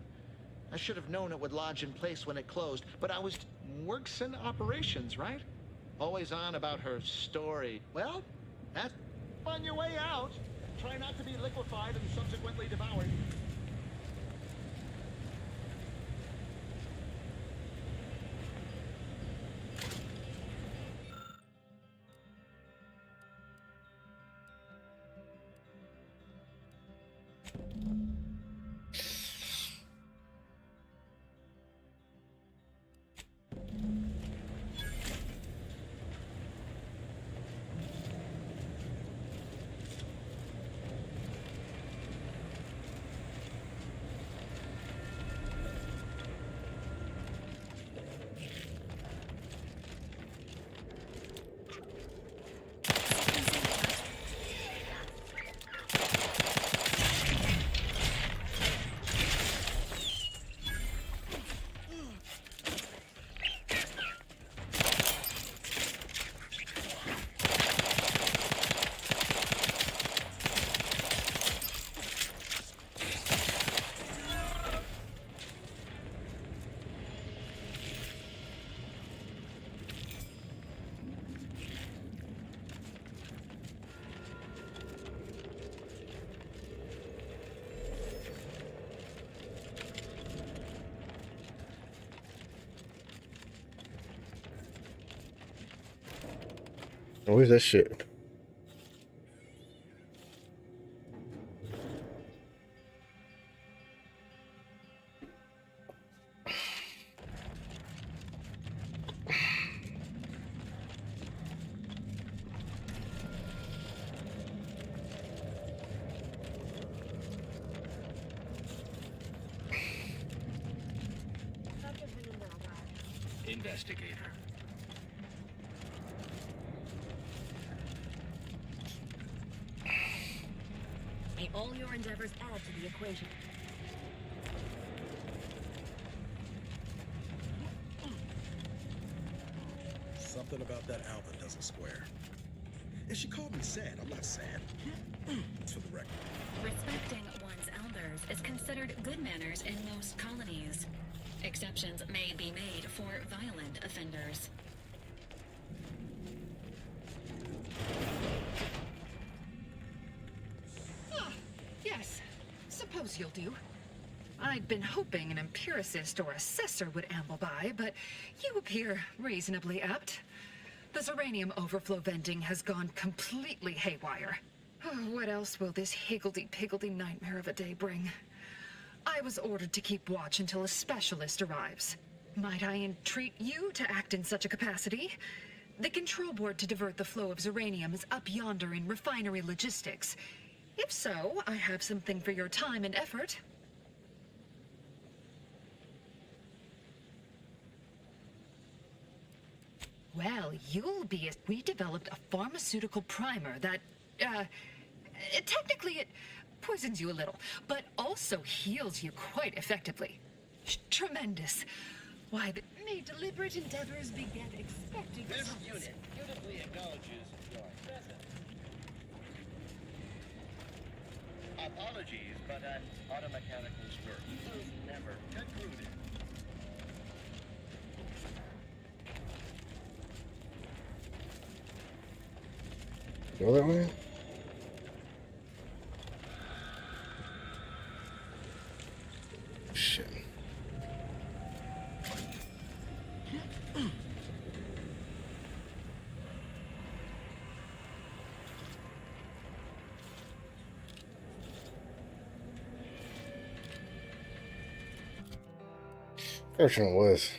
I should have known it would lodge in place when it closed, but I was... Works in operations, right? Always on about her story. Well, that's on your way out. Try not to be liquefied and subsequently devoured. Where's that shit? Investigator. May all your endeavors add to the equation. Something about that Alvin doesn't square. And she called me sad. I'm not sad. It's for the record. Respecting one's elders is considered good manners in most colonies. Exceptions may be made for violent offenders. Yes, suppose you'll do. I'd been hoping an empiricist or assessor would amble by, but you appear reasonably apt. The Zeranium overflow venting has gone completely haywire. What else will this higgledy-piggledy nightmare of a day bring? I was ordered to keep watch until a specialist arrives. Might I entreat you to act in such a capacity? The control board to divert the flow of Zeranium is up yonder in refinery logistics. If so, I have something for your time and effort. Well, you'll be... We developed a pharmaceutical primer that, technically it poisons you a little, but also heals you quite effectively. Tremendous. Why, may deliberate endeavors beget expected This results. unit beautifully acknowledges your presence. Apologies, but an automechanical's work was never concluded. Go that way? which one it was.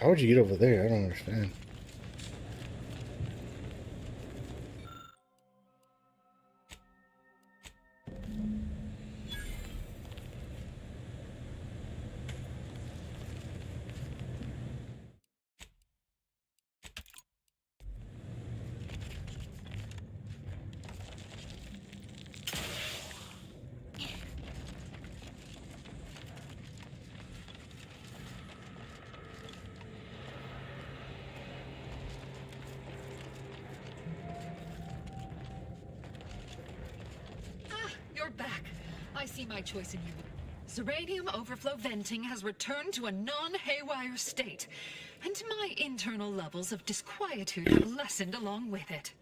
How would you get over there? I don't understand. You're back. I see my choice in you. Zeranium overflow venting has returned to a non-haywire state, and my internal levels of disquietude have lessened along with it.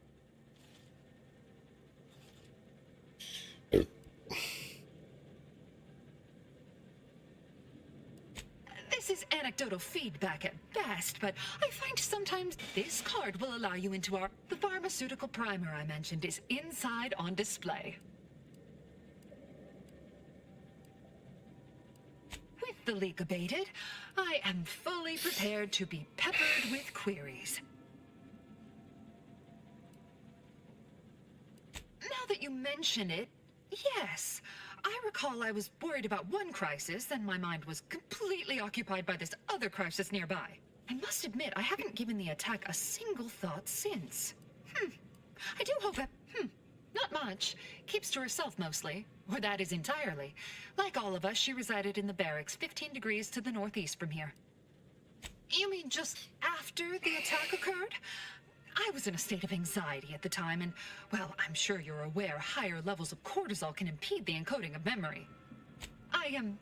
This is anecdotal feedback at best, but I find sometimes this card will allow you into the pharmaceutical primer I mentioned is inside on display. With the leak abated, I am fully prepared to be peppered with queries. Now that you mention it, yes. I recall I was worried about one crisis, then my mind was completely occupied by this other crisis nearby. I must admit, I haven't given the attack a single thought since. I do hope that, not much. Keeps to herself mostly, or that is entirely. Like all of us, she resided in the barracks 15 degrees to the northeast from here. You mean just after the attack occurred? I was in a state of anxiety at the time, and, well, I'm sure you're aware higher levels of cortisol can impede the encoding of memory. I am...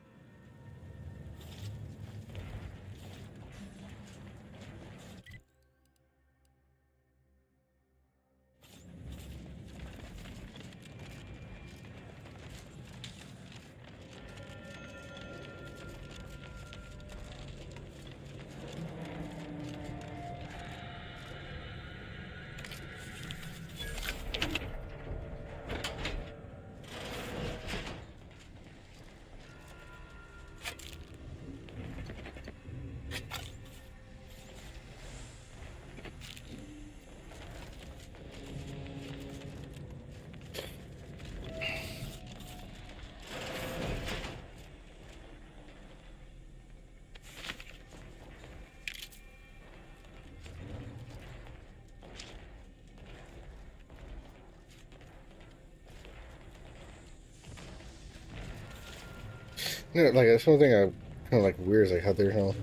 You know, like that's one thing I kind of like weird is like how there's no,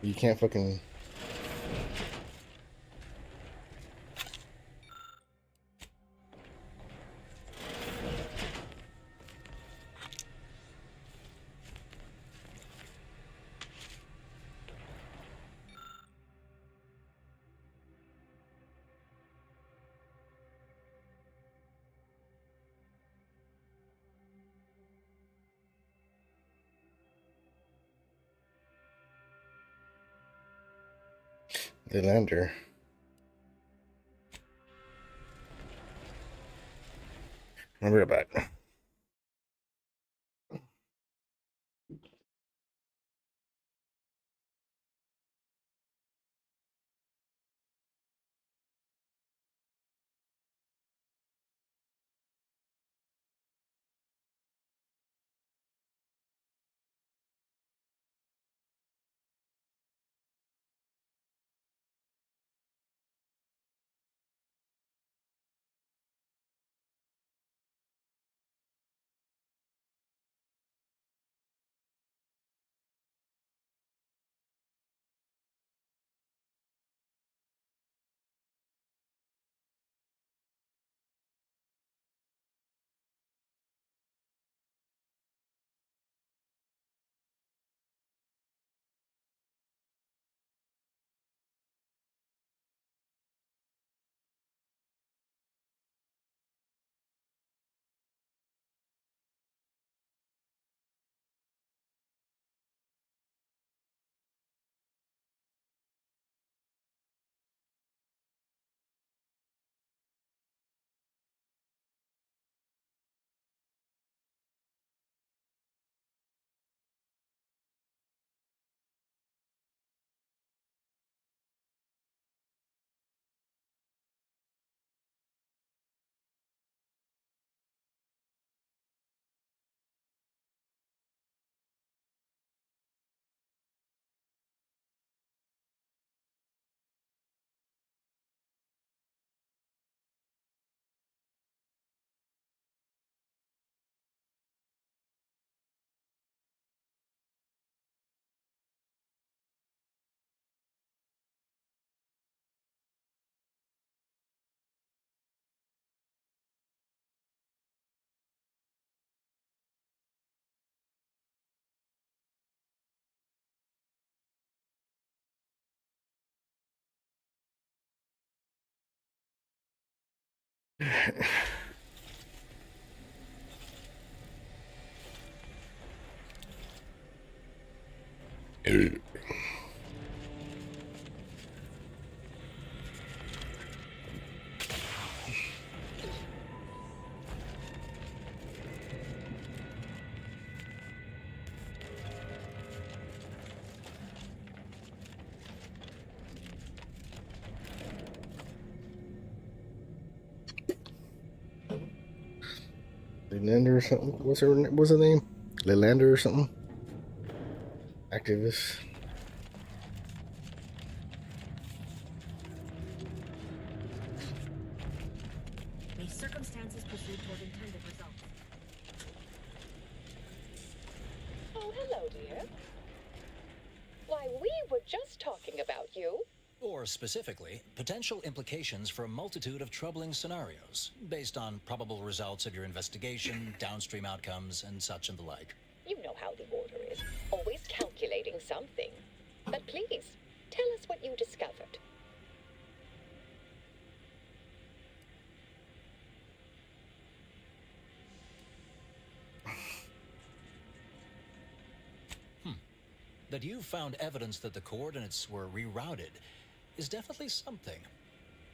you can't fucking. the lander. I'll be right back. Lelander or something? What's her name? Lelander or something? Activist. May circumstances proceed toward intended results. Oh, hello, dear. Why, we were just talking about you. Or specifically, potential implications for a multitude of troubling scenarios, based on probable results of your investigation, downstream outcomes, and such and the like. You know how the Order is, always calculating something. But please, tell us what you discovered. That you found evidence that the coordinates were rerouted is definitely something.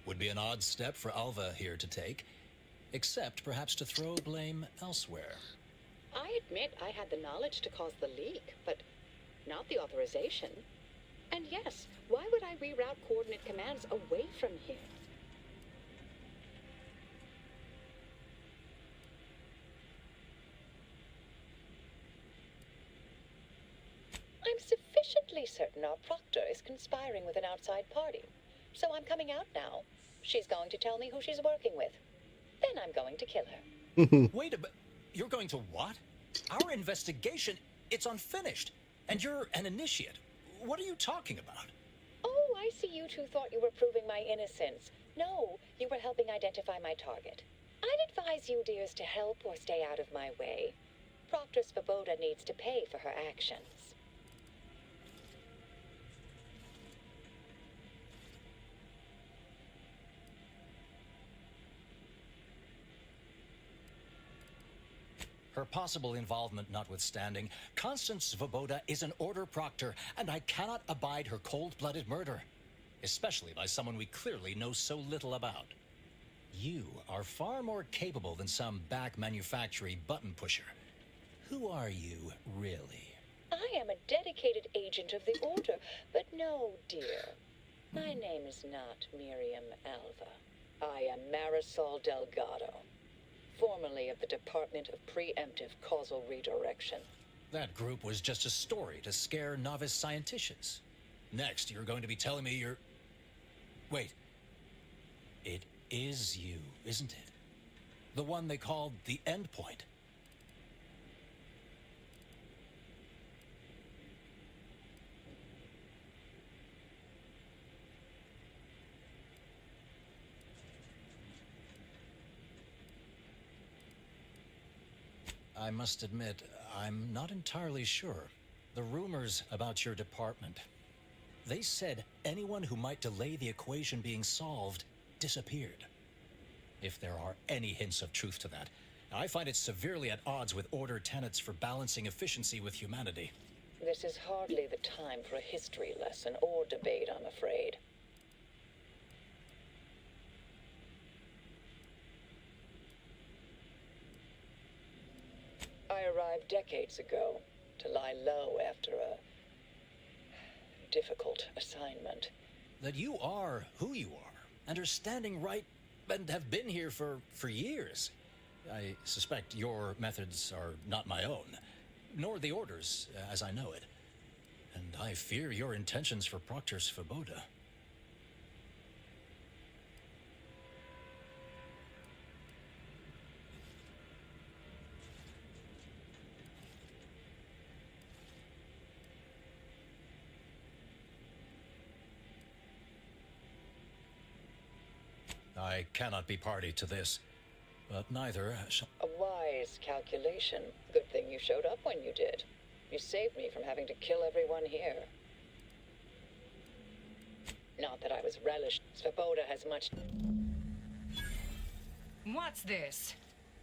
Would be an odd step for Alva here to take, except perhaps to throw blame elsewhere. I admit I had the knowledge to cause the leak, but not the authorization. And yes, why would I reroute coordinate commands away from here? I'm sufficiently certain our proctor is conspiring with an outside party. So I'm coming out now. She's going to tell me who she's working with. Then I'm going to kill her. Wait a bit. You're going to what? Our investigation, it's unfinished. And you're an initiate. What are you talking about? Oh, I see you two thought you were proving my innocence. No, you were helping identify my target. I'd advise you dears to help or stay out of my way. Proctor Svoboda needs to pay for her actions. Her possible involvement notwithstanding, Constance Svoboda is an Order Proctor, and I cannot abide her cold-blooded murder. especially by someone we clearly know so little about. You are far more capable than some back manufactory button pusher. Who are you, really? I am a dedicated agent of the Order, but no, dear. My name is not Miriam Alva. I am Marisol Delgado, formerly of the Department of Preemptive Causal Redirection. That group was just a story to scare novice scienticians. Next, you're going to be telling me you're... Wait. It is you, isn't it? The one they called the Endpoint. I must admit, I'm not entirely sure. The rumors about your department. They said anyone who might delay the equation being solved disappeared. If there are any hints of truth to that, I find it severely at odds with Order tenets for balancing efficiency with humanity. This is hardly the time for a history lesson or debate, I'm afraid. I arrived decades ago to lie low after a difficult assignment. That you are who you are, and are standing right, and have been here for years. I suspect your methods are not my own, nor the Order's, as I know it. And I fear your intentions for Proctor Svoboda. I cannot be party to this, but neither shall... A wise calculation. Good thing you showed up when you did. You saved me from having to kill everyone here. Not that I was relished. Svoboda has much... What's this?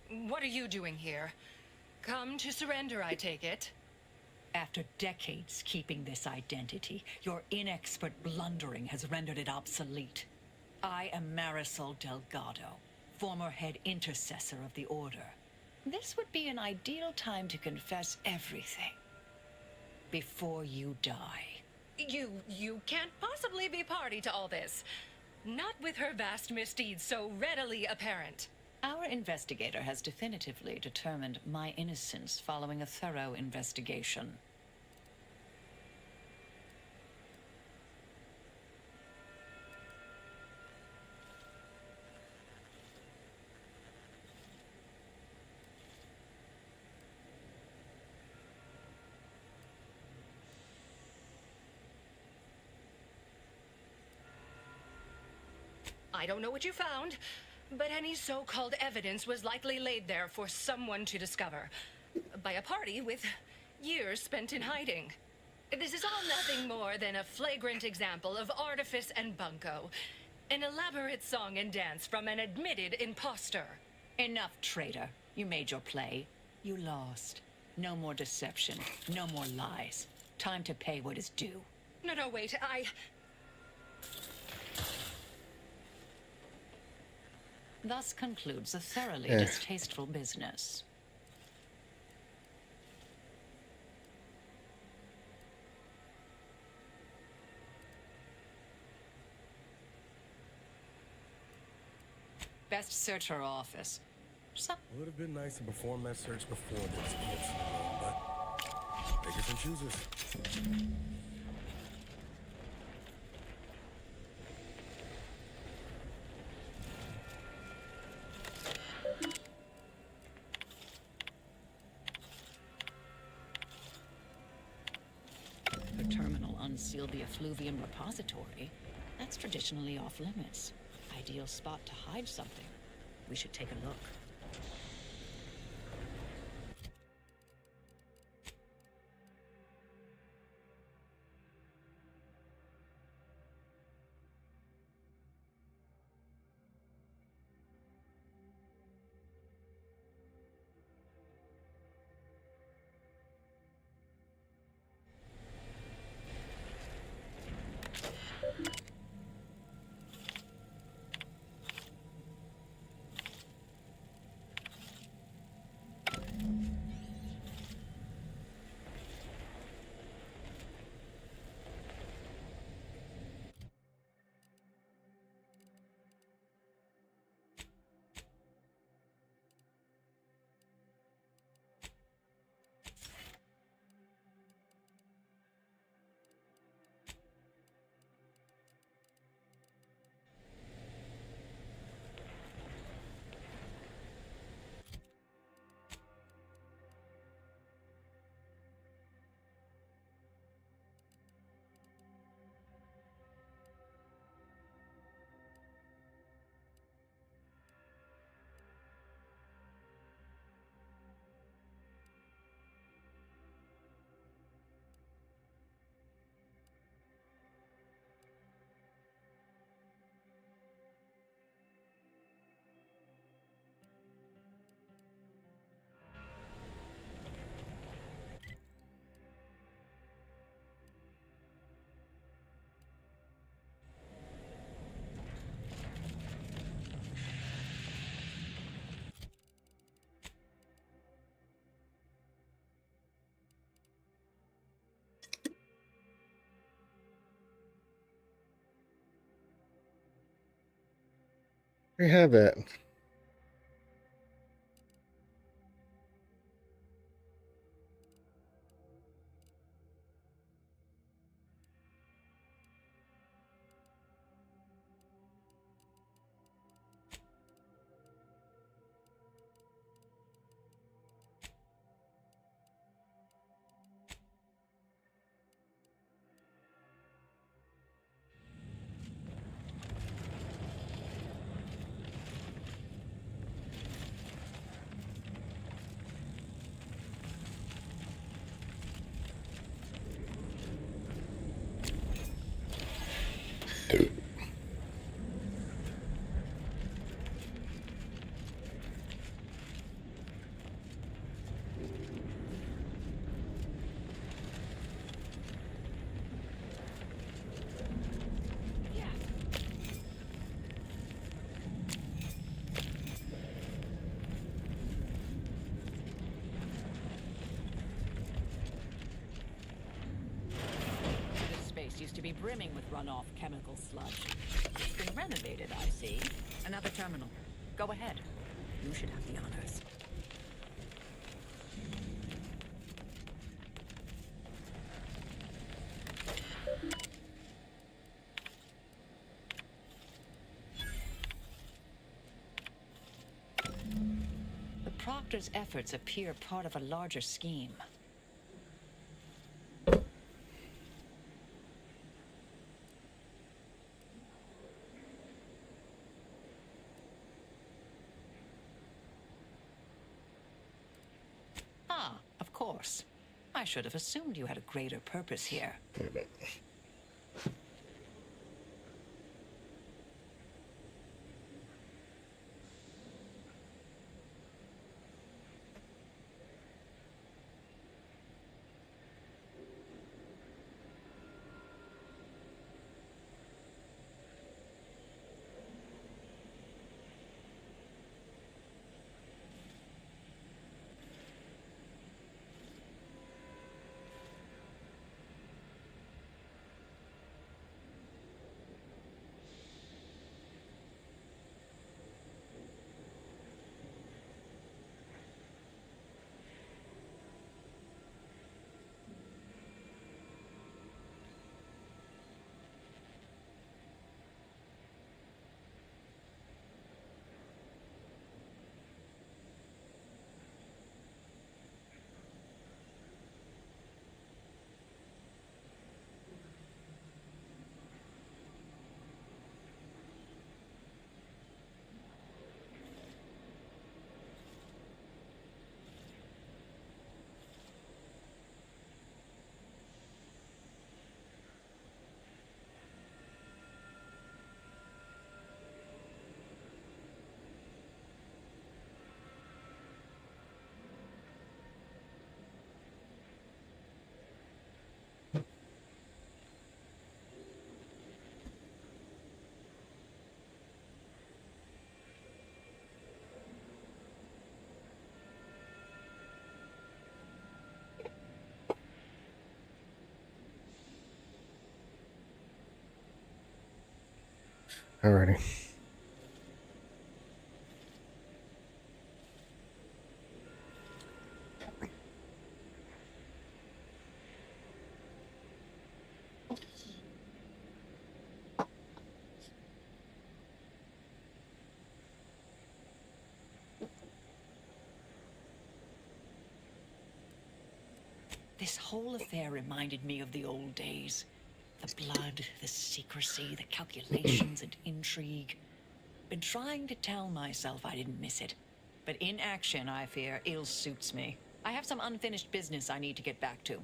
What are you doing here? Come to surrender, I take it? After decades keeping this identity, your inexpert blundering has rendered it obsolete. I am Marisol Delgado, former head intercessor of the Order. This would be an ideal time to confess everything before you die. You can't possibly be party to all this. Not with her vast misdeeds so readily apparent. Our investigator has definitively determined my innocence following a thorough investigation. I don't know what you found, but any so-called evidence was likely laid there for someone to discover. By a party with years spent in hiding. This is all nothing more than a flagrant example of artifice and bunco. An elaborate song and dance from an admitted imposter. Enough, traitor. You made your play. You lost. No more deception. No more lies. Time to pay what is due. No, wait, Thus concludes a thoroughly distasteful business. Best search her office. Would have been nice to perform that search before this incident, but takers and choosers. Her terminal unsealed the effluvium repository. That's traditionally off limits. Ideal spot to hide something. We should take a look. We have that. This space used to be brimming with runoff chemical sludge. It's been renovated, I see. Another terminal. Go ahead. You should have the honors. The Proctor's efforts appear part of a larger scheme. Ah, of course. I should have assumed you had a greater purpose here. Alrighty. This whole affair reminded me of the old days. The blood, the secrecy, the calculations and intrigue. Been trying to tell myself I didn't miss it. But in action, I fear, ill suits me. I have some unfinished business I need to get back to.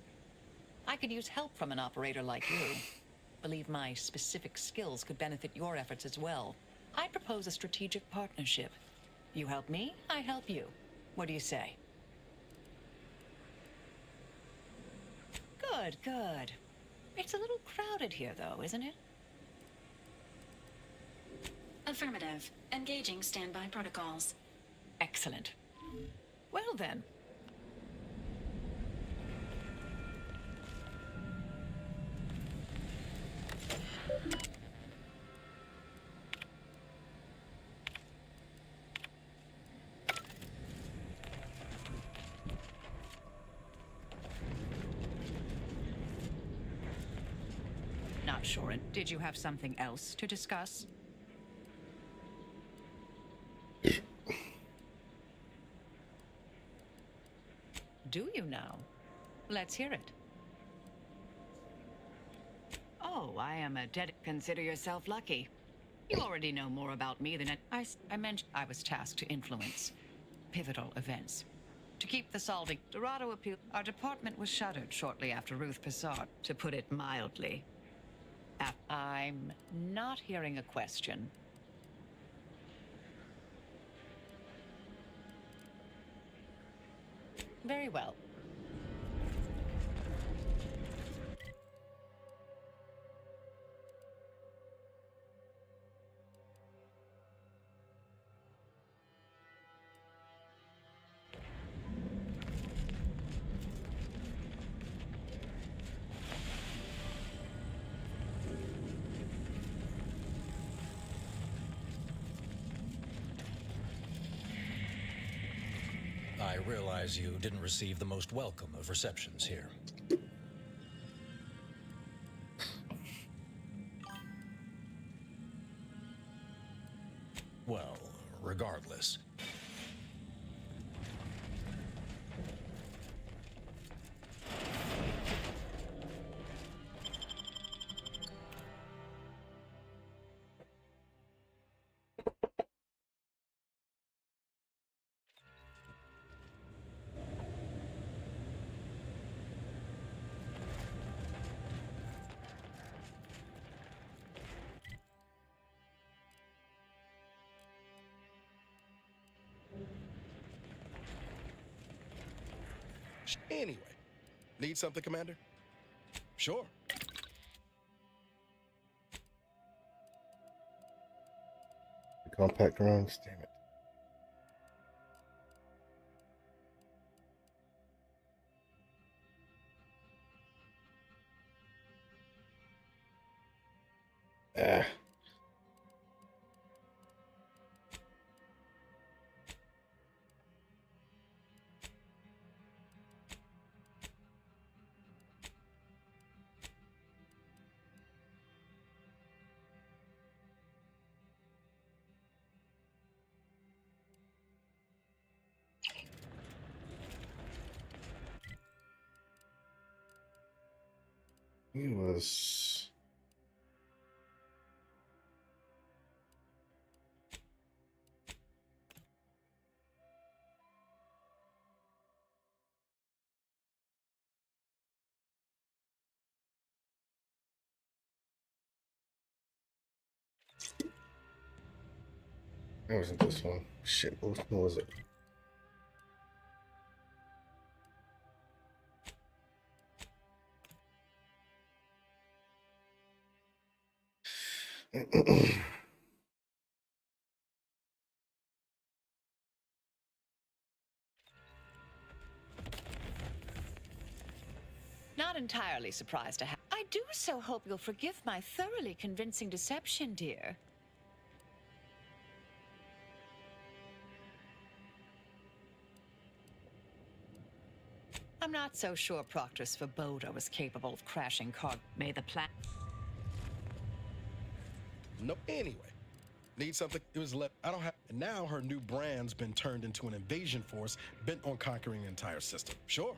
I could use help from an operator like you. Believe my specific skills could benefit your efforts as well. I propose a strategic partnership. You help me, I help you. What do you say? Good, good. It's a little crowded here, though, isn't it? Affirmative. Engaging standby protocols. Excellent. Well then. Not sure. Did you have something else to discuss? Do you now? Let's hear it. Oh, I am a dead. Consider yourself lucky. You already know more about me than I mentioned. I was tasked to influence pivotal events. To keep the solving, Dorado appeal. Our department was shuttered shortly after Ruth Passard, to put it mildly. I'm not hearing a question. Very well. I realize you didn't receive the most welcome of receptions here. Well, regardless. Anyway, need something, Commander? Sure. Compact rounds, damn it. Ah. He was. That wasn't this one. Shit, which one was it? Not entirely surprised to have. I do so hope you'll forgive my thoroughly convincing deception, dear. I'm not so sure Proctor Svoboda was capable of crashing car. May the plan. No, anyway. Need something? It was left. I don't have. And now her new brand's been turned into an invasion force bent on conquering the entire system. Sure.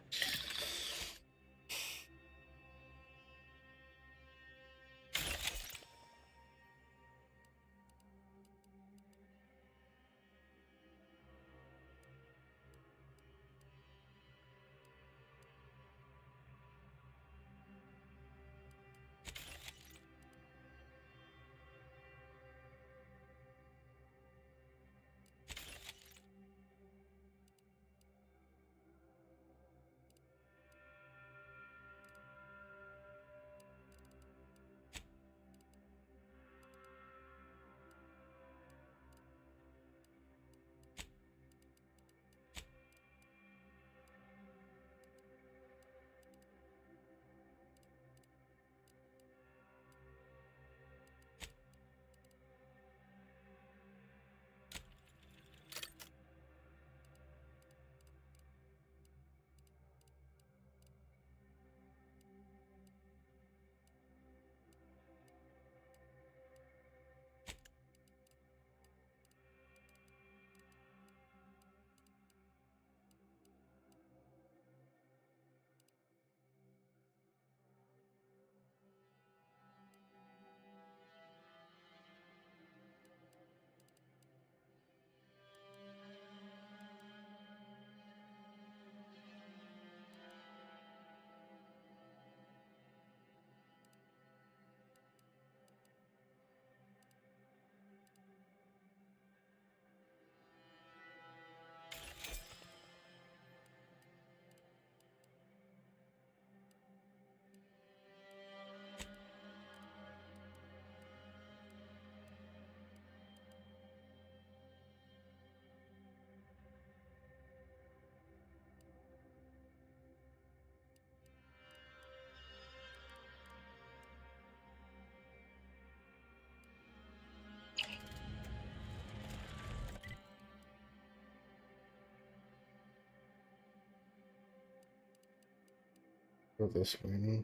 Go this way. No?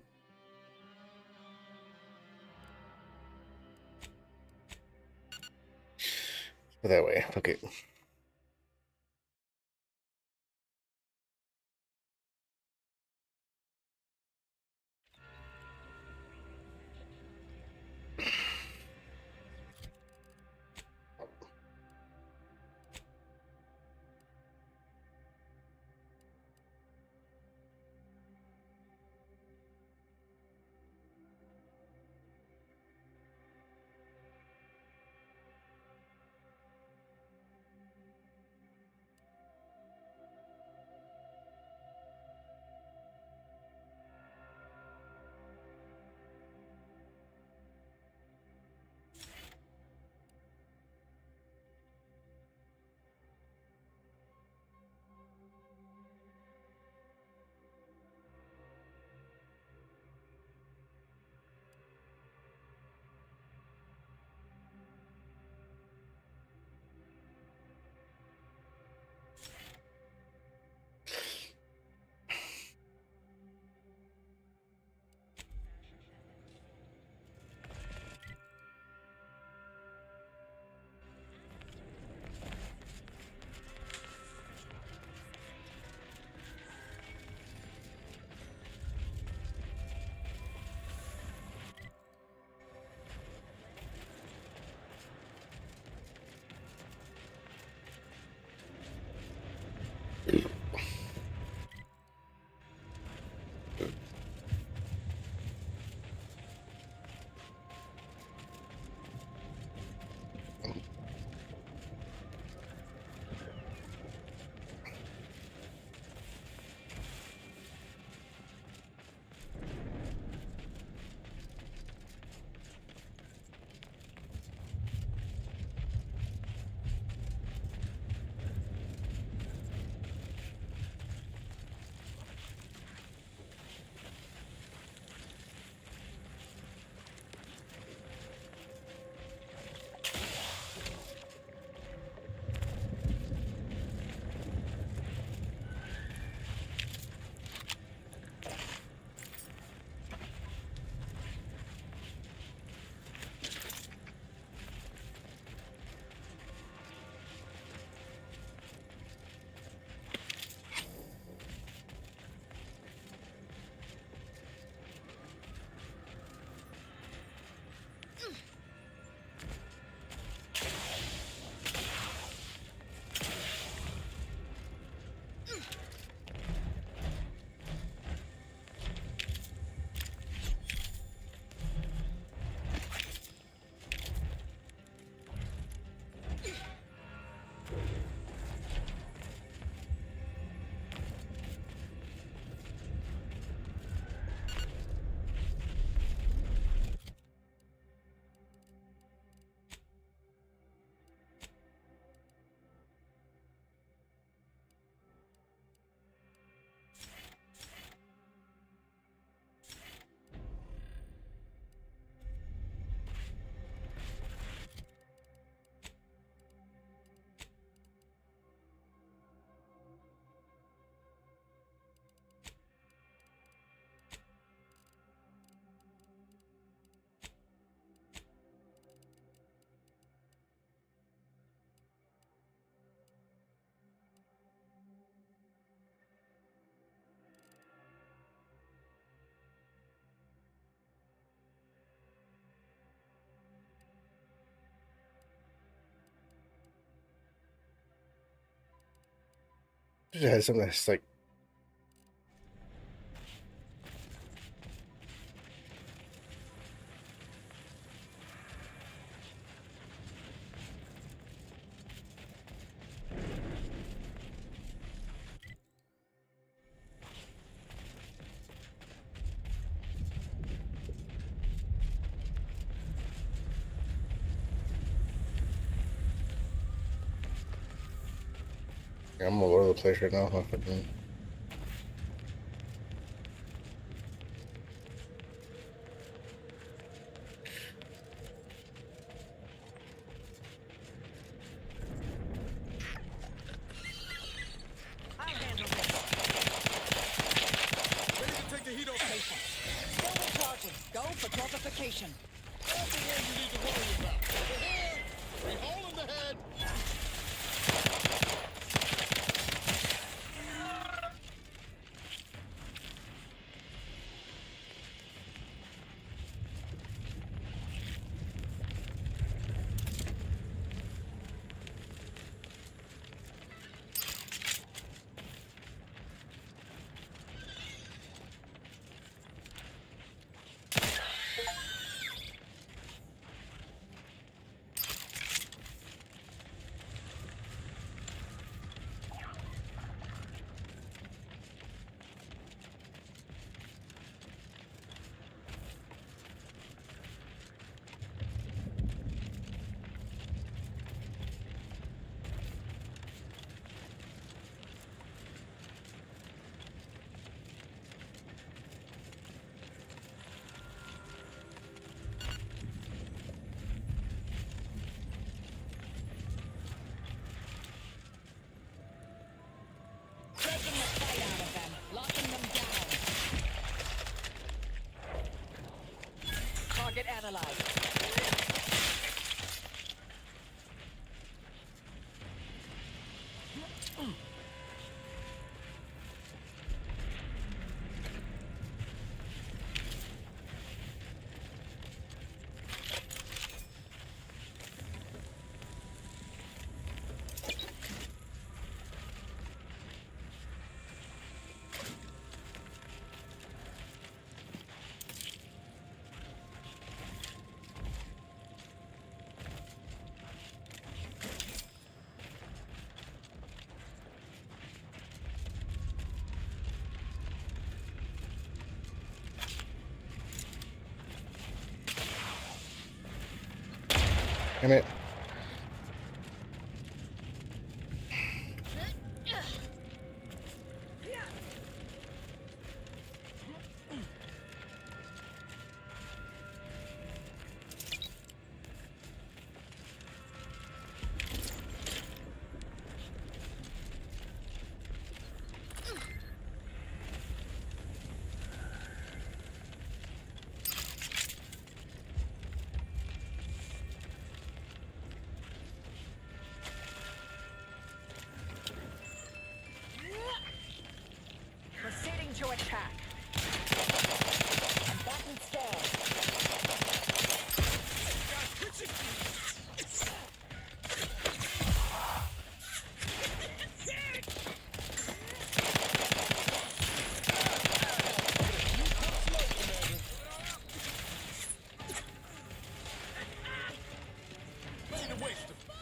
Go that way. Okay. It has something that's like I'm all over the place right now. Huh? Take the heat off. That's the one you need to worry about. Over here! A hole in the head! Taking the fight out of them, locking them down. Target analyzed. Damn it. Proceeding to attack. I'm back in stand.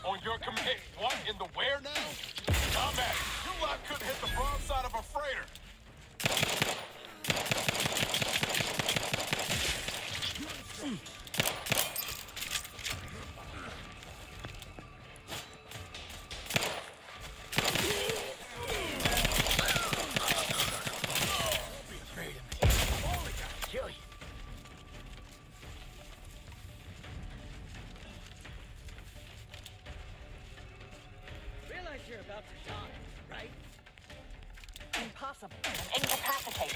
On your command. What? In the where now? Combat! You lot couldn't hit the broadside of a freighter! Realize you're about to die, right? Impossible. Incapacitated.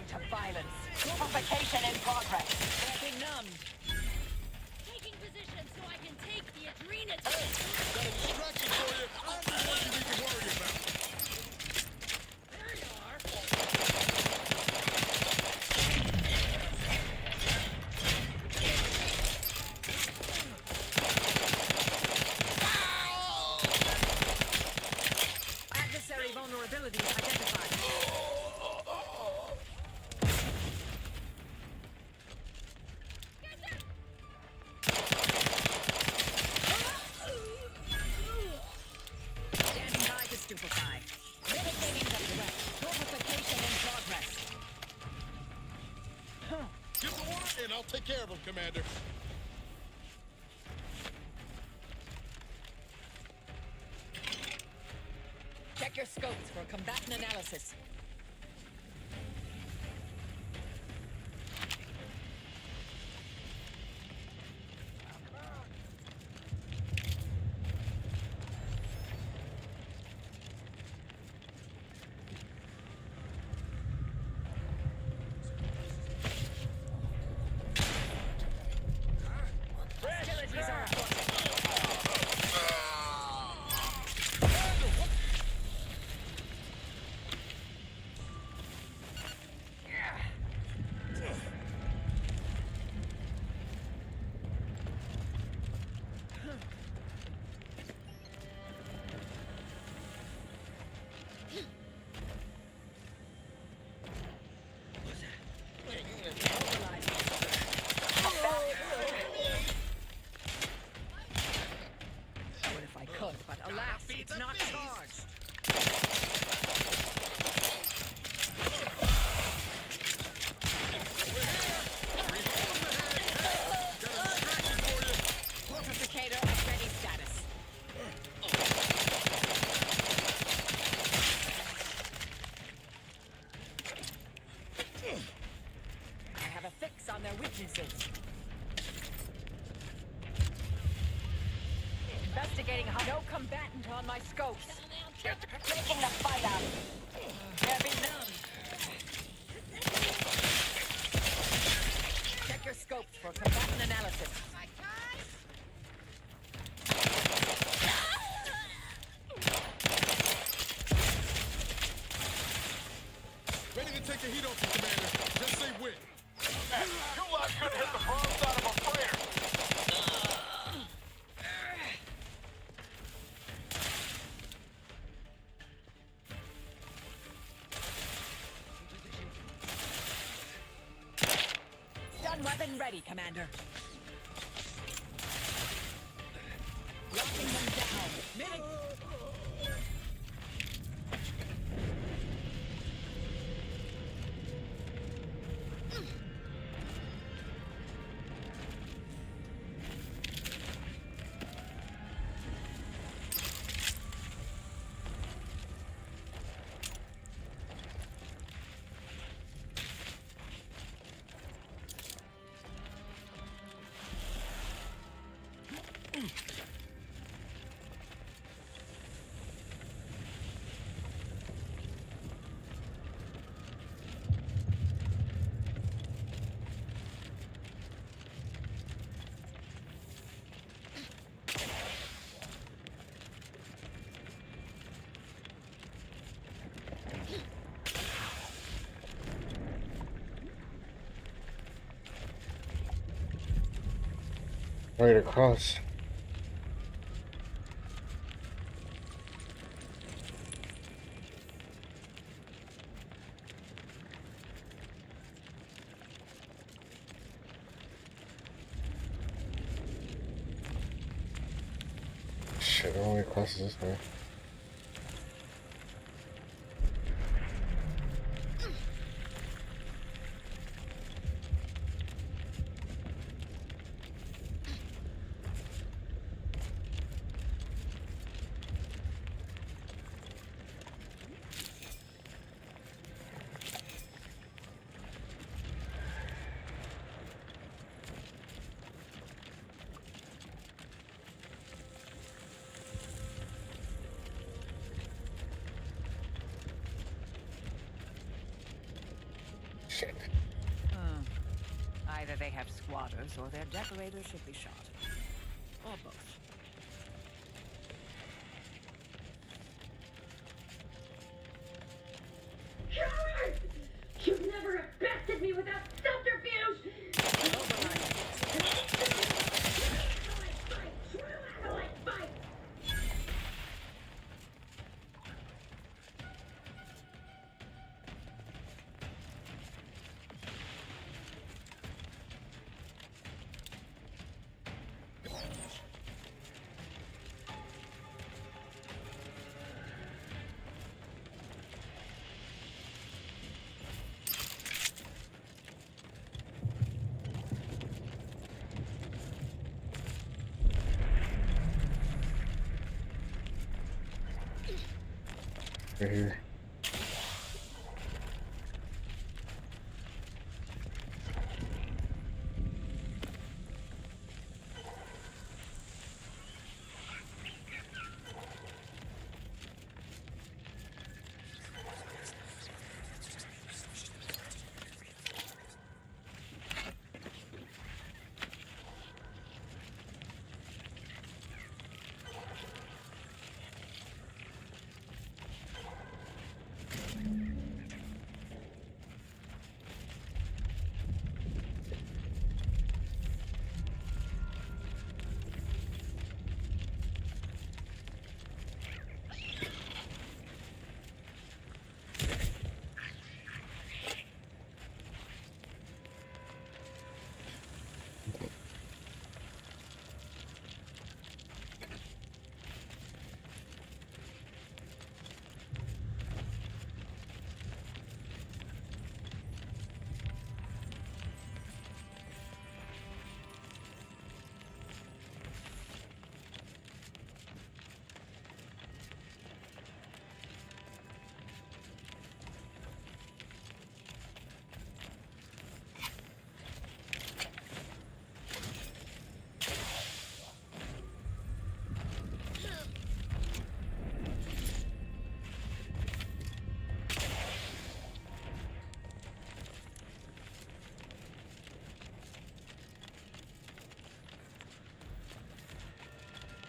to violence. Purification in progress. Getting numb. Taking position so I can take the adrenal. Got a distraction for you. I'm the one you need to worry about. There you are. Adversary vulnerabilities identified. Standing by to stupefy. Mitigating the threat. Purification in progress. Get the order and I'll take care of him, Commander. Check your scopes for combatant analysis. Hostilities are afoot. What if I could, but alas, it's not charged. Purificator at ready status. I have a fix on their weaknesses. Investigating how no combatant on my scopes. Taking the fight out. There be none. Check your scopes for combatant analysis. Ready to take the heat off you, Commander. Just say when. You lot could hit the bronze out of a fire. Stun weapon ready, Commander. Locking them down. Mid- Right across. Shit, it only crosses this way. shit. Either they have squatters or their decorators should be shot. Or both. Coward! You'd never have bested me without subterfuge! True acolyte fight! Right here.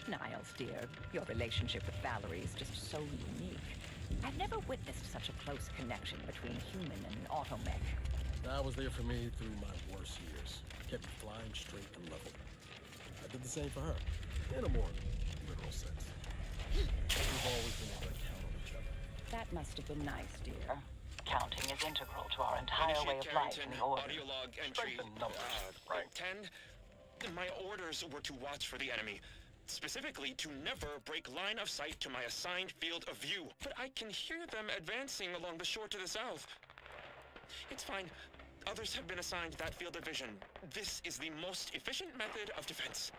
Niles, dear, your relationship with Valerie is just so unique. I've never witnessed such a close connection between human and automech. That was there for me through my worst years. Kept me flying straight and level. I did the same for her, in a more literal sense. We've always been able to count on each other. That must have been nice, dear. Counting is integral to our entire way of life in the Order. Audio log entry 10. My orders were to watch for the enemy. Specifically, to never break line of sight to my assigned field of view. But I can hear them advancing along the shore to the south. It's fine. Others have been assigned that field of vision. This is the most efficient method of defense.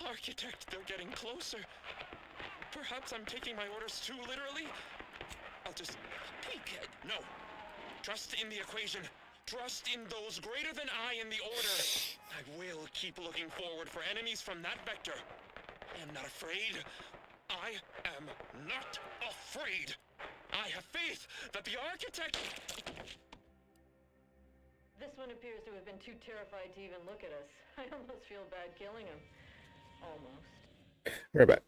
Architect, they're getting closer. Perhaps I'm taking my orders too literally. I'll just peek. No. Trust in the equation. Trust in those greater than I in the Order. I will keep looking forward for enemies from that vector. I am not afraid. I am not afraid. I have faith that the Architect... This one appears to have been too terrified to even look at us. I almost feel bad killing him. Almost. Right back.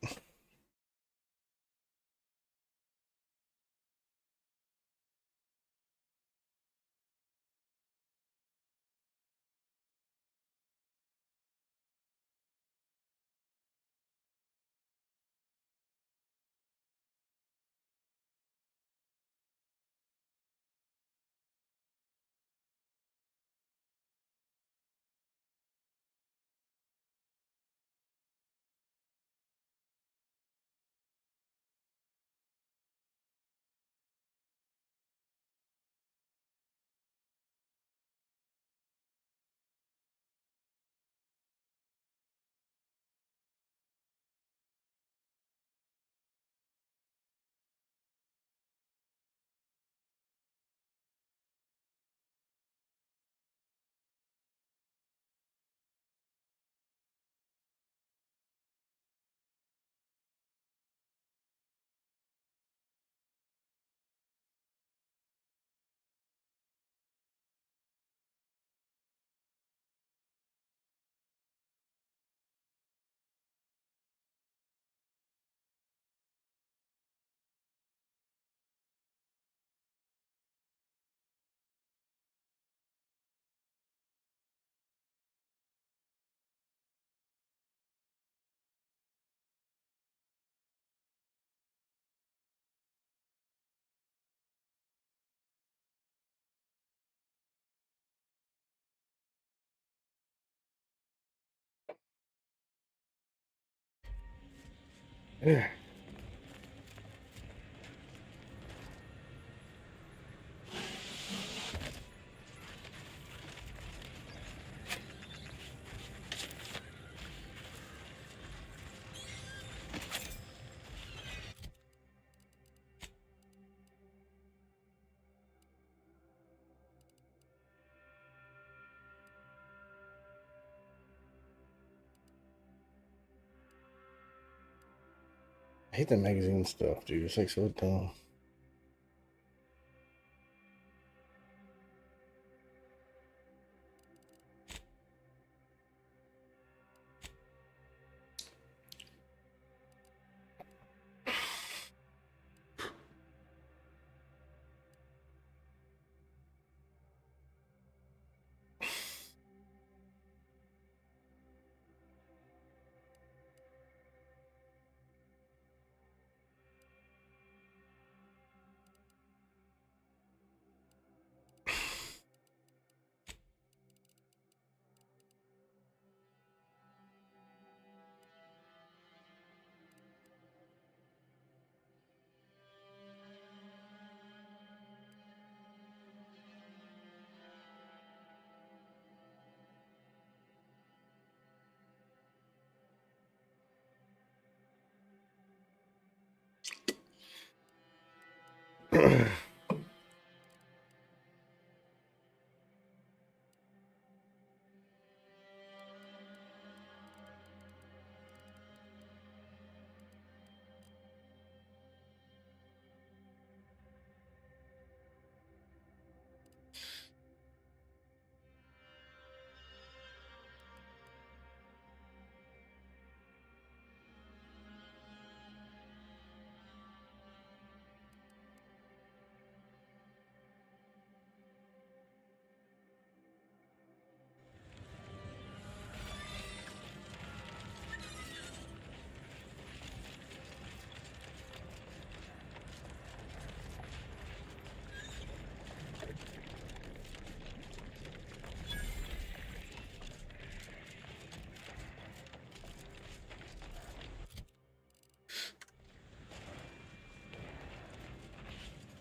I hate the magazine stuff, dude. It's like so dumb.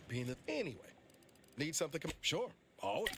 Being the anyway. Need something? Sure. Always.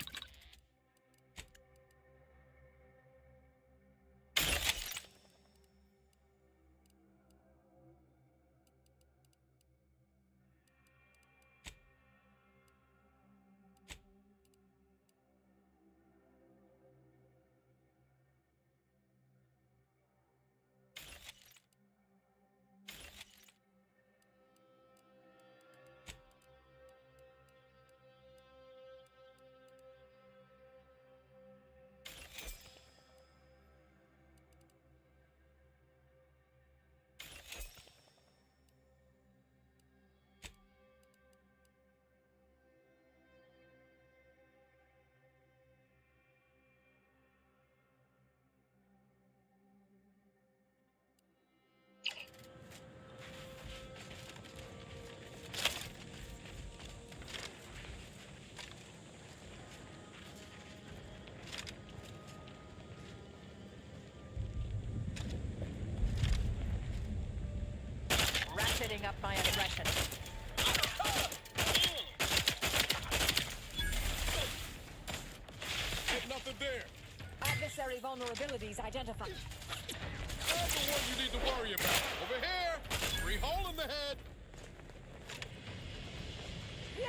Ratcheting up my aggression. Get nothing there. Adversary vulnerabilities identified. That's the one you need to worry about. Over here. 3 hole in the head. Yeah.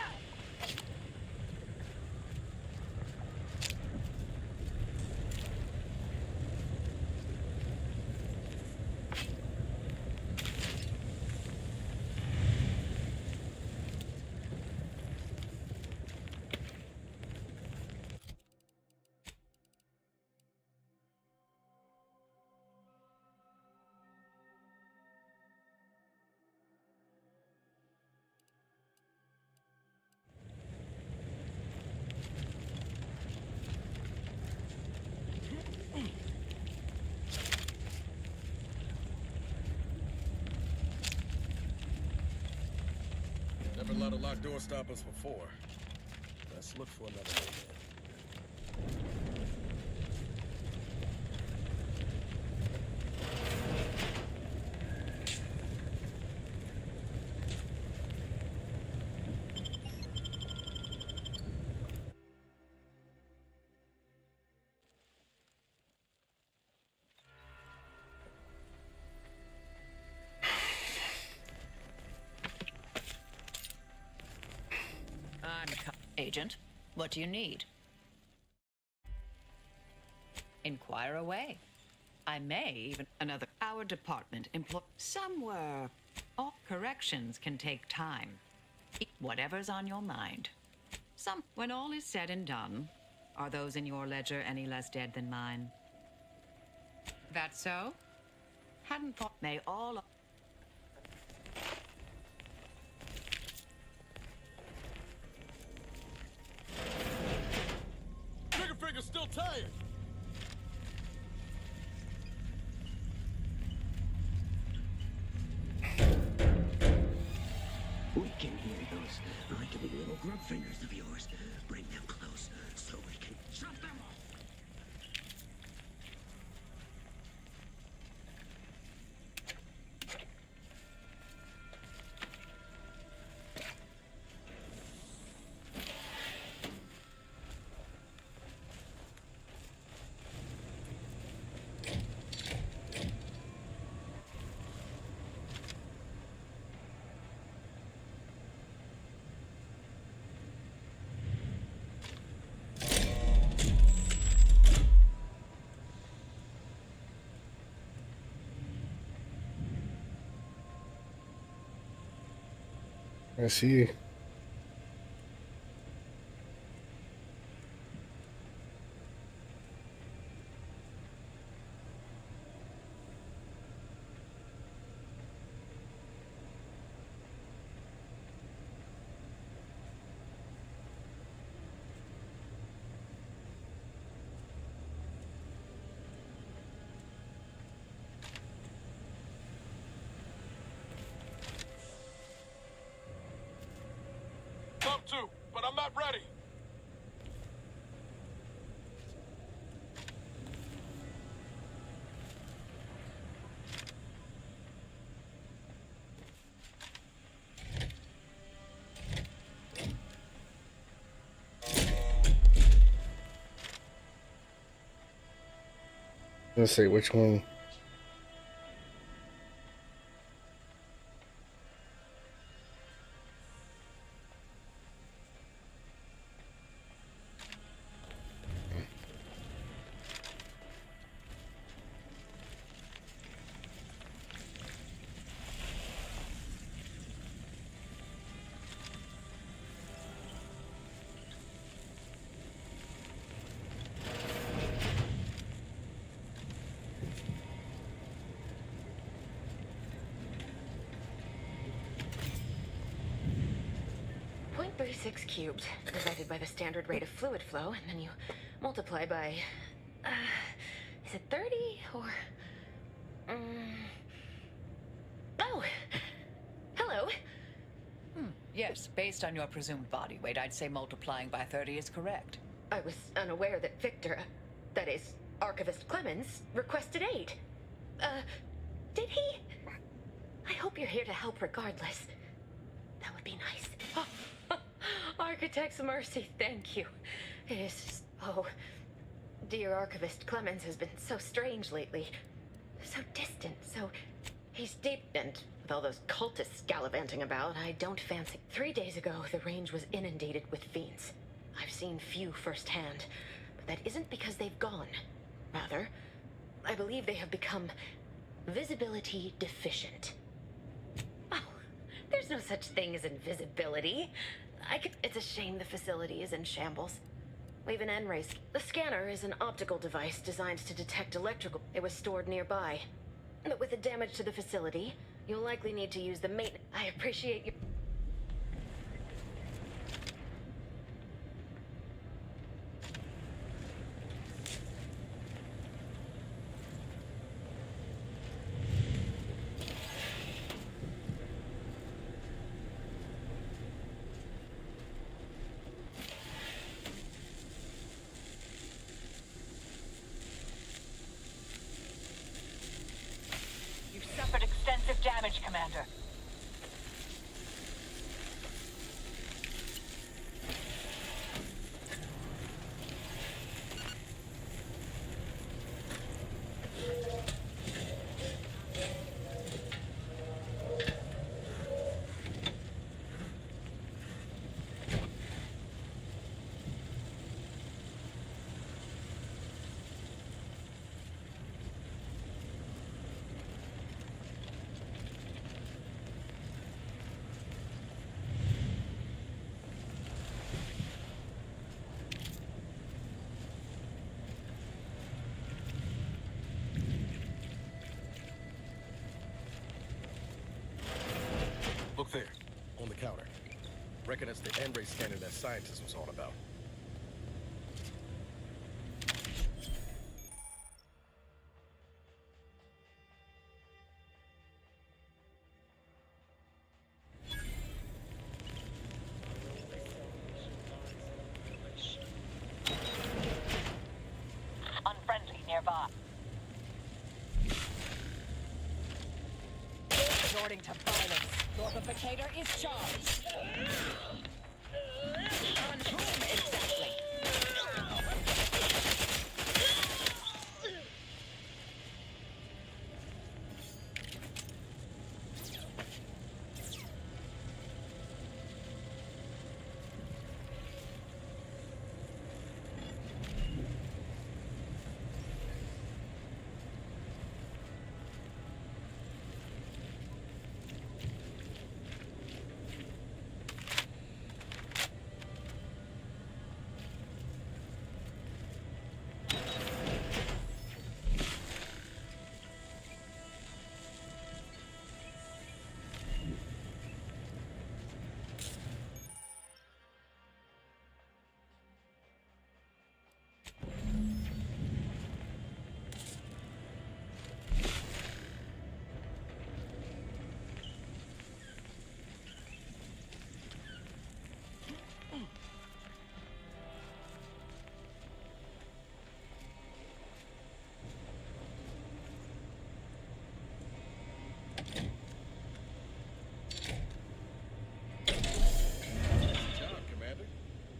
Never let a locked door stop us before. Let's look for another way in. Agent. What do you need? Inquire away. I may even another. Our department employ somewhere. All corrections can take time. Whatever's on your mind. When all is said and done, are those in your ledger any less dead than mine? That so? Hadn't thought. May all. Trigger finger's still tired. We can hear those wrinkly little grub fingers of yours. Bring them close so we can chop them off. I see. Love to, but I'm not ready. Let's see which one. .36 cubed, divided by the standard rate of fluid flow, and then you multiply by... is it 30, or... Oh! Hello! Yes, based on your presumed body weight, I'd say multiplying by 30 is correct. I was unaware that Victor, that is, Archivist Clemens, requested aid. Did he? I hope you're here to help regardless. That would be nice. Oh. Architect's mercy, thank you. It is... oh, dear Archivist Clemens has been so strange lately. So distant, so... he's deep, and with all those cultists gallivanting about, I don't fancy... 3 days ago, the range was inundated with fiends. I've seen few firsthand, but that isn't because they've gone. Rather, I believe they have become visibility deficient. Oh, there's no such thing as invisibility. It's a shame the facility is in shambles. We've an N-ray. The scanner is an optical device designed to detect electrical. It was stored nearby. But with the damage to the facility, you'll likely need to use the maintenance. I appreciate your... Damage, Commander. Reckon that's the end race scanner that scientist was on about. Unfriendly nearby. Resorting to violence. Glorificator is charged. On whom exactly?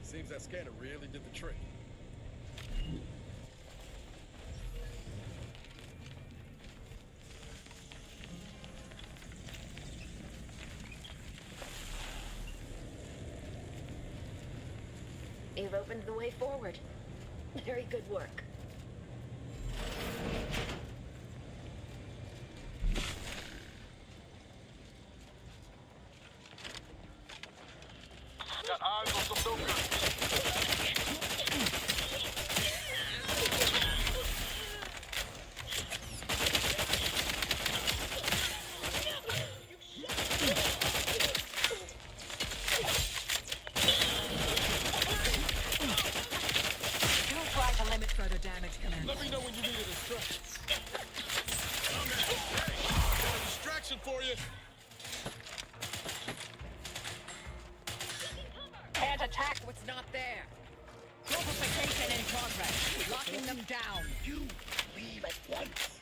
Seems that scanner really did the trick. You've opened the way forward. Very good work. Got eyes on some no-good. Don't try to limit further damage, Commander. Let me know when you need a distraction. Got a distraction for you. Can't attack what's not there. Glorification in progress. Locking them down. You leave at once.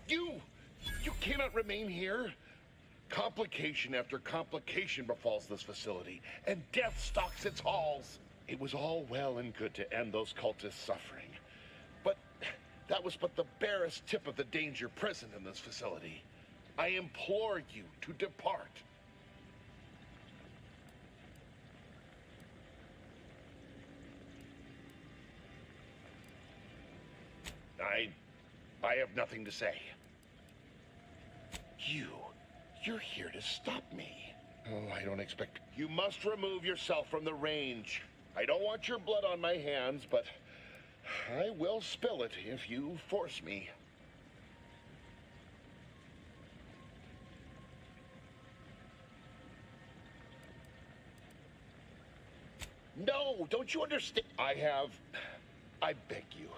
You cannot remain here. Complication after complication befalls this facility, and death stalks its halls. It was all well and good to end those cultists' suffering, but that was but the barest tip of the danger present in this facility. I implore you to depart. I have nothing to say. You're here to stop me. Oh, I don't expect... You must remove yourself from the range. I don't want your blood on my hands, but I will spill it if you force me. No, don't you understand? I beg you.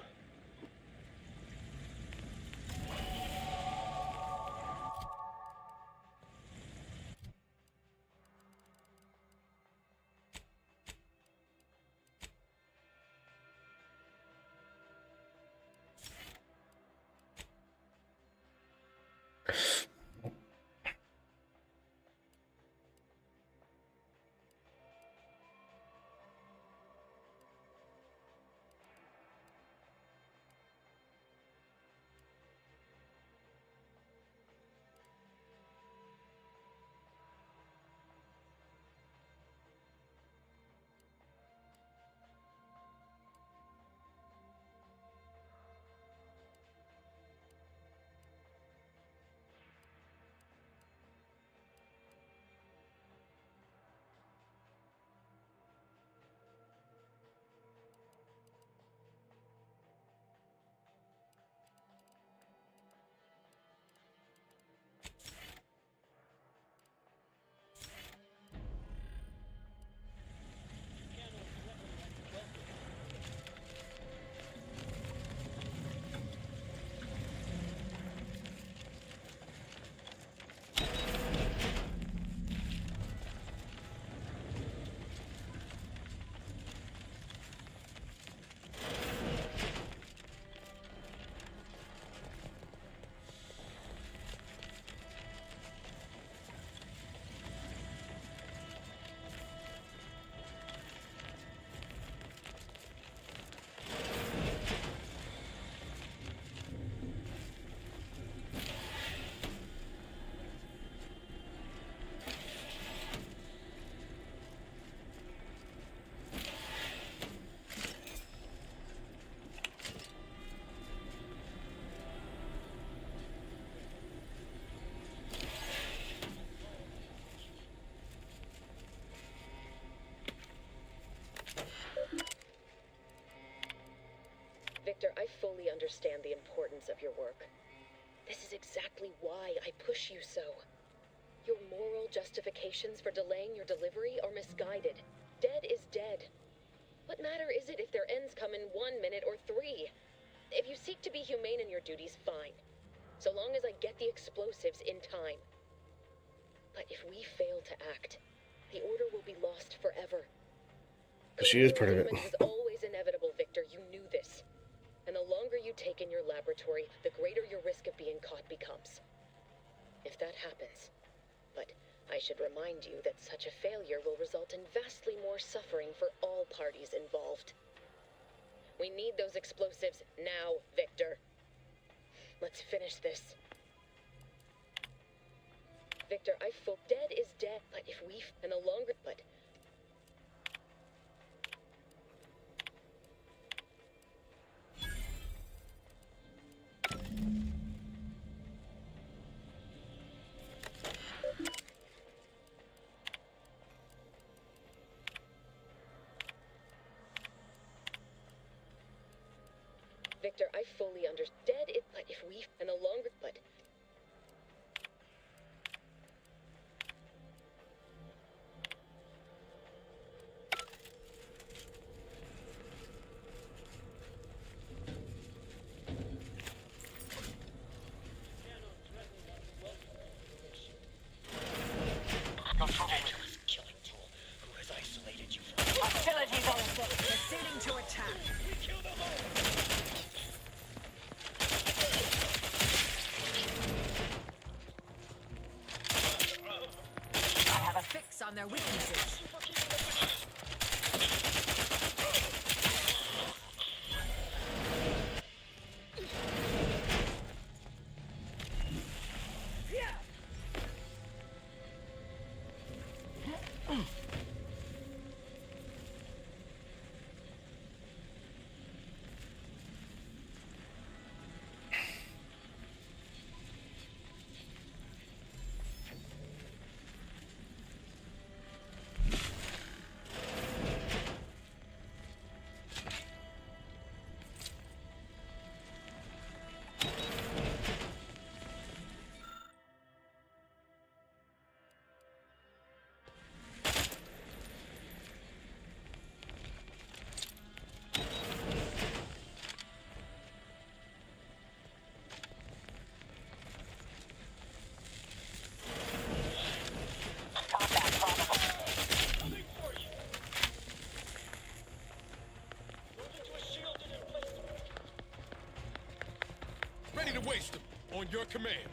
I fully understand the importance of your work. This is exactly why I push you so. Your moral justifications for delaying your delivery are misguided. Dead is dead. What matter is it if their ends come in 1 minute or 3? If you seek to be humane in your duties, fine. So long as I get the explosives in time. But if we fail to act, the order will be lost forever. She is part of it. Containment was always inevitable, Victor. You knew this. And the longer you take in your laboratory, the greater your risk of being caught becomes. If that happens. But I should remind you that such a failure will result in vastly more suffering for all parties involved. We need those explosives now, Victor. Let's finish this. Victor, I feel dead is dead, but if we and the longer but Victor, I fully understand. Dead it, but if we and the longer but You're too dangerous, killing tool. Who has isolated you from Hostilities on foot. Proceeding to attack. We kill them all! I have a fix on their weaknesses. Ready to waste them. On your command.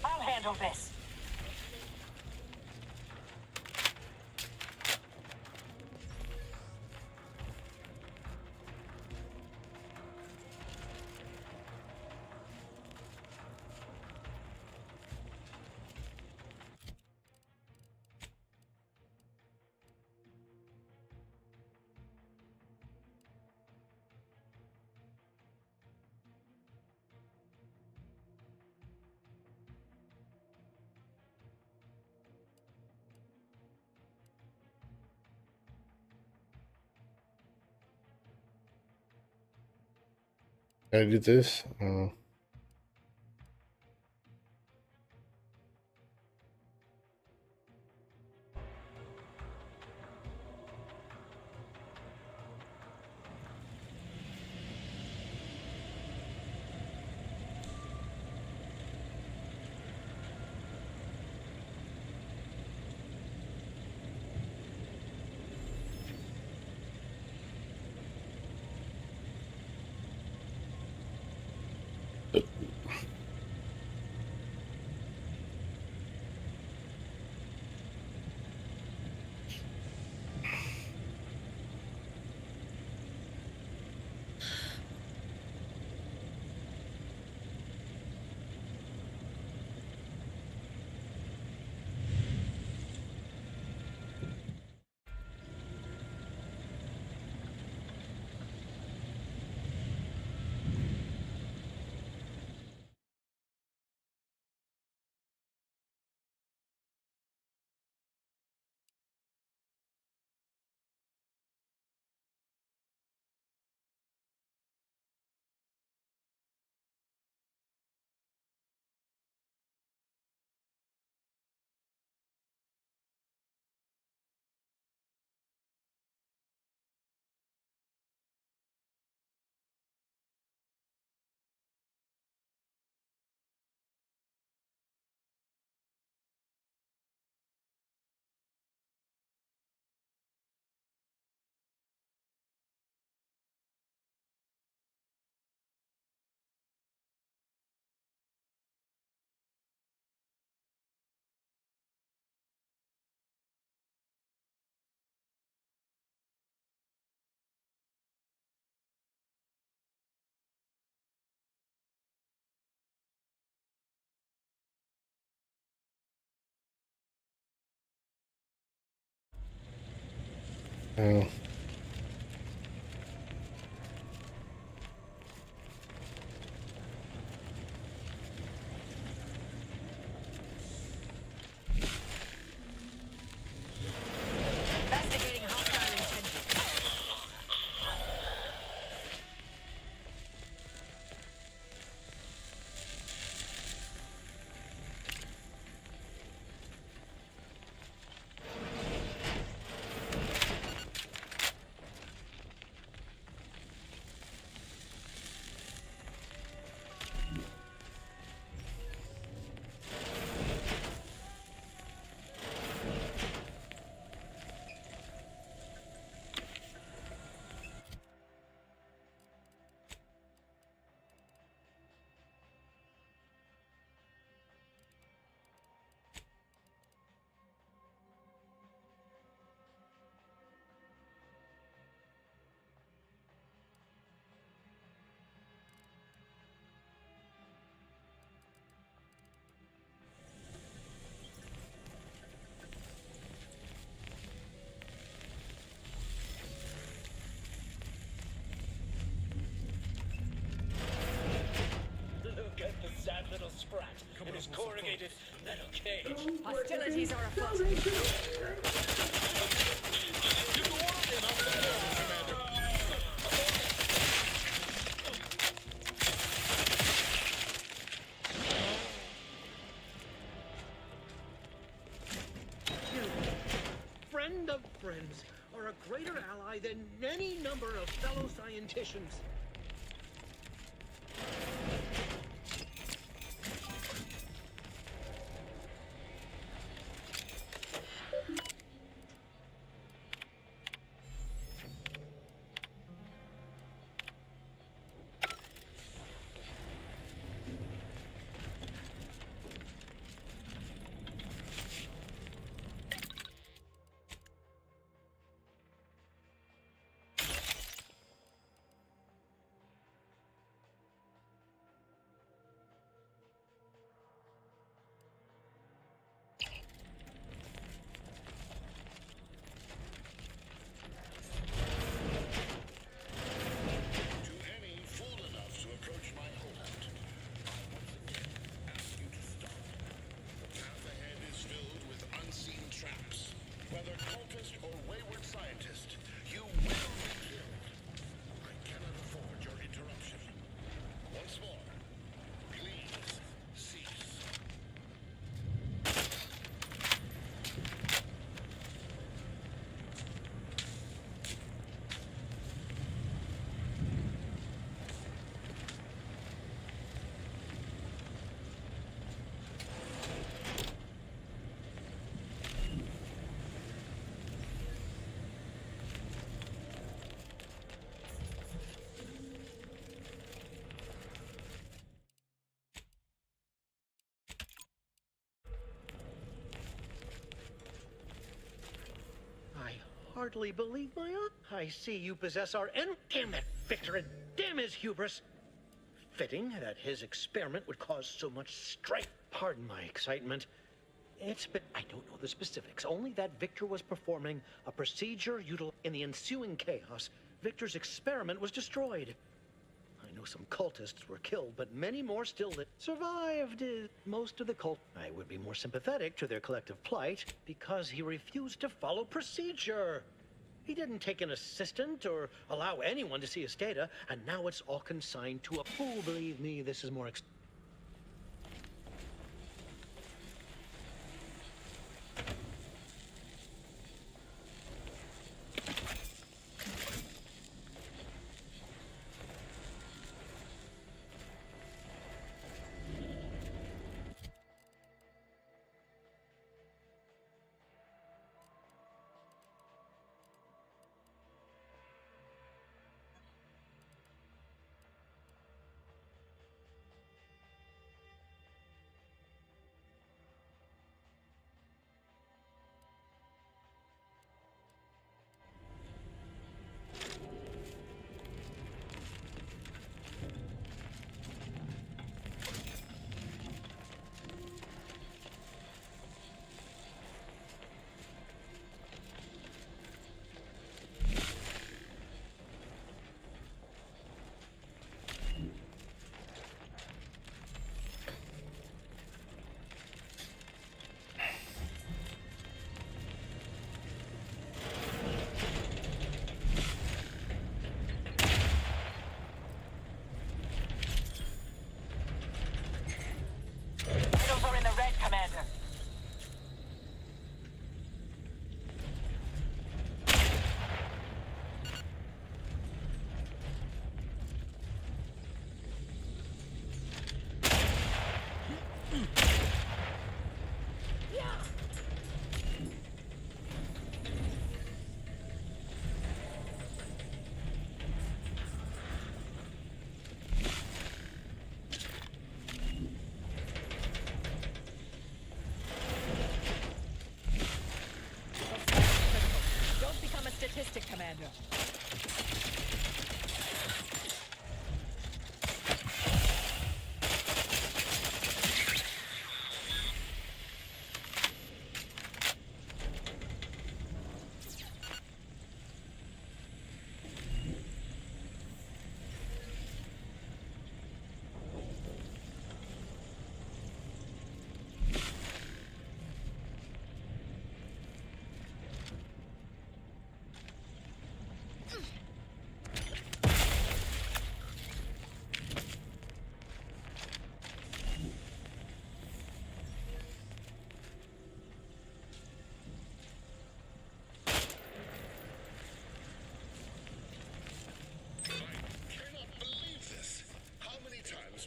I'll handle this. Gotta do this. Oh. Investigating hostile intentions. Look at the sad little sprat in his corrugated metal cage. Hostilities are afoot. Friend of friends are a greater ally than any number of fellow scienticians. Hardly believe my eyes. I see you possess our damn that Victor, and damn his hubris. Fitting that his experiment would cause so much strife. Pardon my excitement. I don't know the specifics, only that Victor was performing a procedure in the ensuing chaos. Victor's experiment was destroyed. I know some cultists were killed, but many more still survived. Most of the cult. I would be more sympathetic to their collective plight because he refused to follow procedure. He didn't take an assistant or allow anyone to see his data, and now it's all consigned to a fool. Believe me, this is more. Commander.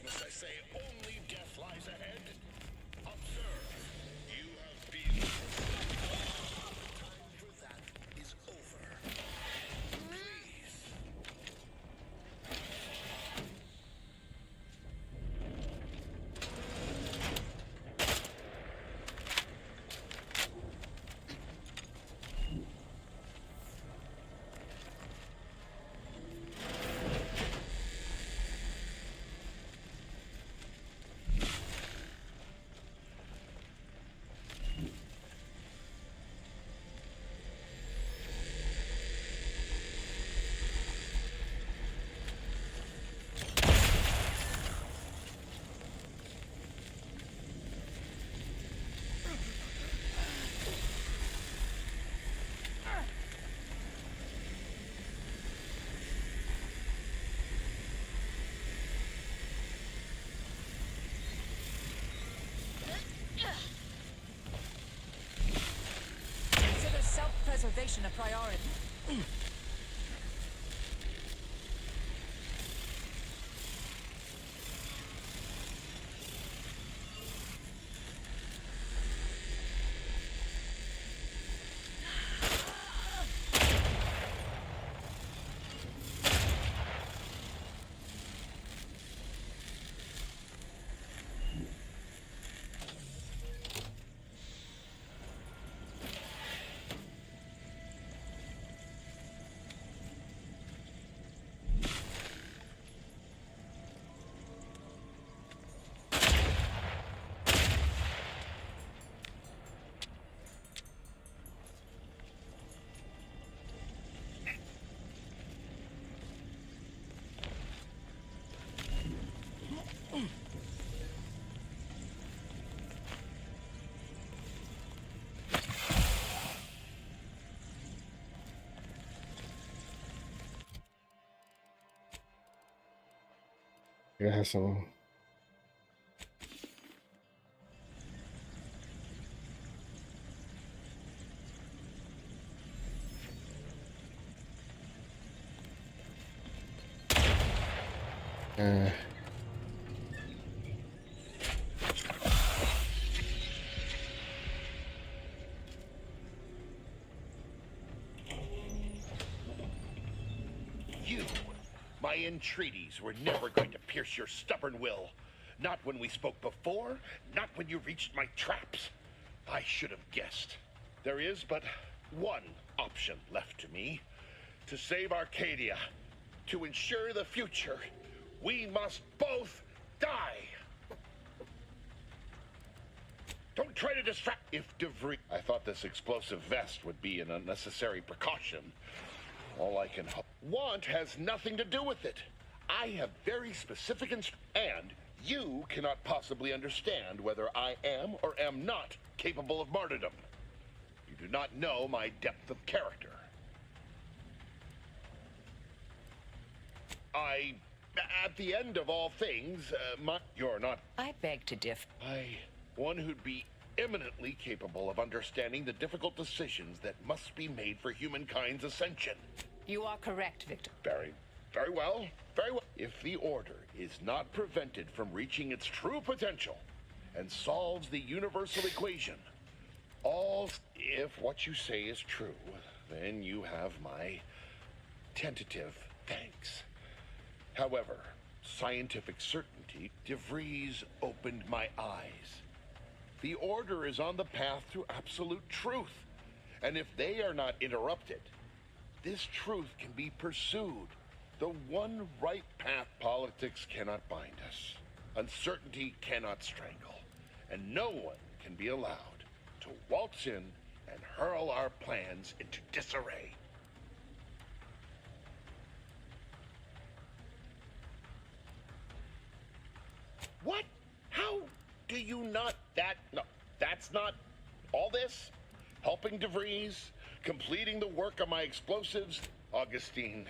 Must I say only death lies ahead? Observe, you have been. Time for that is over. Please. Consider self-preservation a priority. It has some. You, my entreaties, were never going to pierce your stubborn will. Not when we spoke before, not when you reached my traps. I should have guessed. There is but one option left to me. To save Arcadia, to ensure the future, we must both die. Don't try to distract. If DeVries... I thought this explosive vest would be an unnecessary precaution. All I can want has nothing to do with it. I have very specific and you cannot possibly understand whether I am or am not capable of martyrdom. You do not know my depth of character. At the end of all things, you're not... I beg to differ. One who'd be eminently capable of understanding the difficult decisions that must be made for humankind's ascension. You are correct, Victor. Very well. If the Order is not prevented from reaching its true potential and solves the universal equation, if what you say is true, then you have my tentative thanks. However, scientific certainty, DeVries opened my eyes. The Order is on the path to absolute truth, and if they are not interrupted, this truth can be pursued. The one right path. Politics cannot bind us. Uncertainty cannot strangle. And no one can be allowed to waltz in and hurl our plans into disarray. What? How do you not? No, that's not all this? Helping DeVries, completing the work on my explosives? Augustine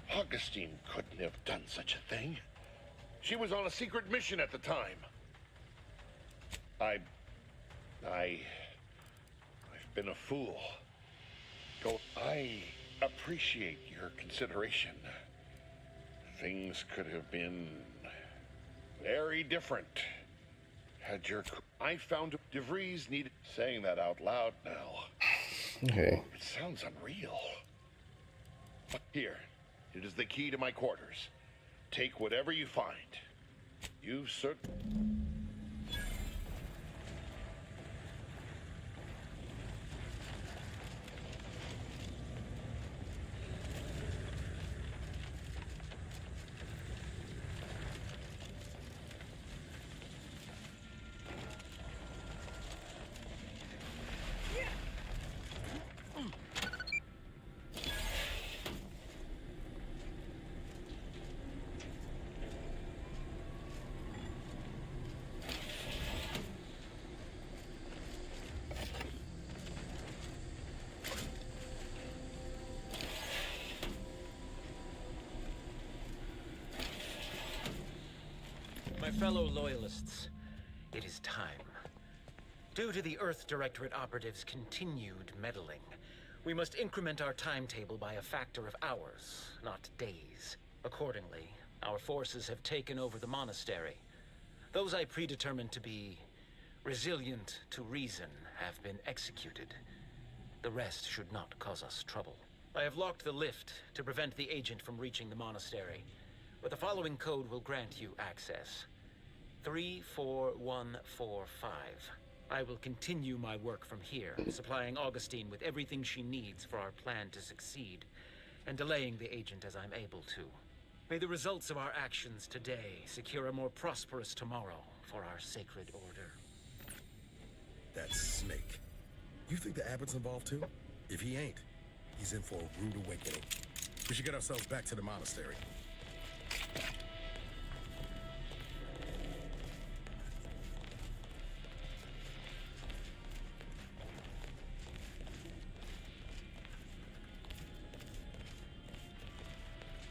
couldn't have done such a thing. She was on a secret mission at the time. I've been a fool. I appreciate your consideration. Things could have been very different had your... I found DeVries needed... Saying that out loud now. Okay. It sounds unreal. Here, it is the key to my quarters. Take whatever you find. You certainly... My fellow Loyalists, it is time. Due to the Earth Directorate operatives' continued meddling, we must increment our timetable by a factor of hours, not days. Accordingly, our forces have taken over the monastery. Those I predetermined to be resilient to reason have been executed. The rest should not cause us trouble. I have locked the lift to prevent the agent from reaching the monastery, but the following code will grant you access. 34145. I will continue my work from here, supplying Augustine with everything she needs for our plan to succeed, and delaying the agent as I'm able to. May the results of our actions today secure a more prosperous tomorrow for our sacred order. That Snake. You think the Abbot's involved too? If he ain't, he's in for a rude awakening. We should get ourselves back to the monastery.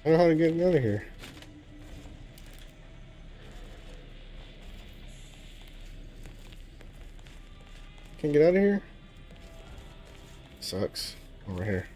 I don't know how to get out of here. Can't get out of here? Sucks. Over here.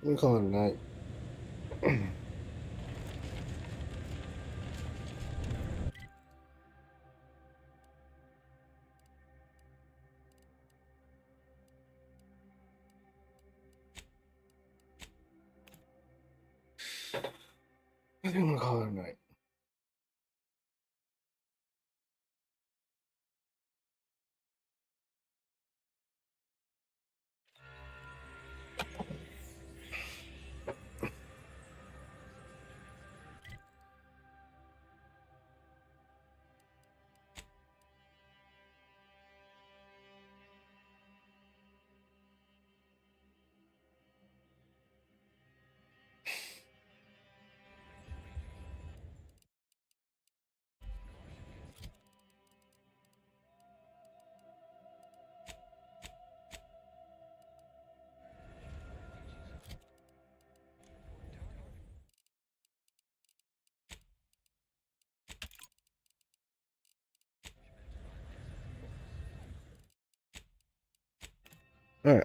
I'm gonna call it a night. I think I'm gonna call it a night. All right.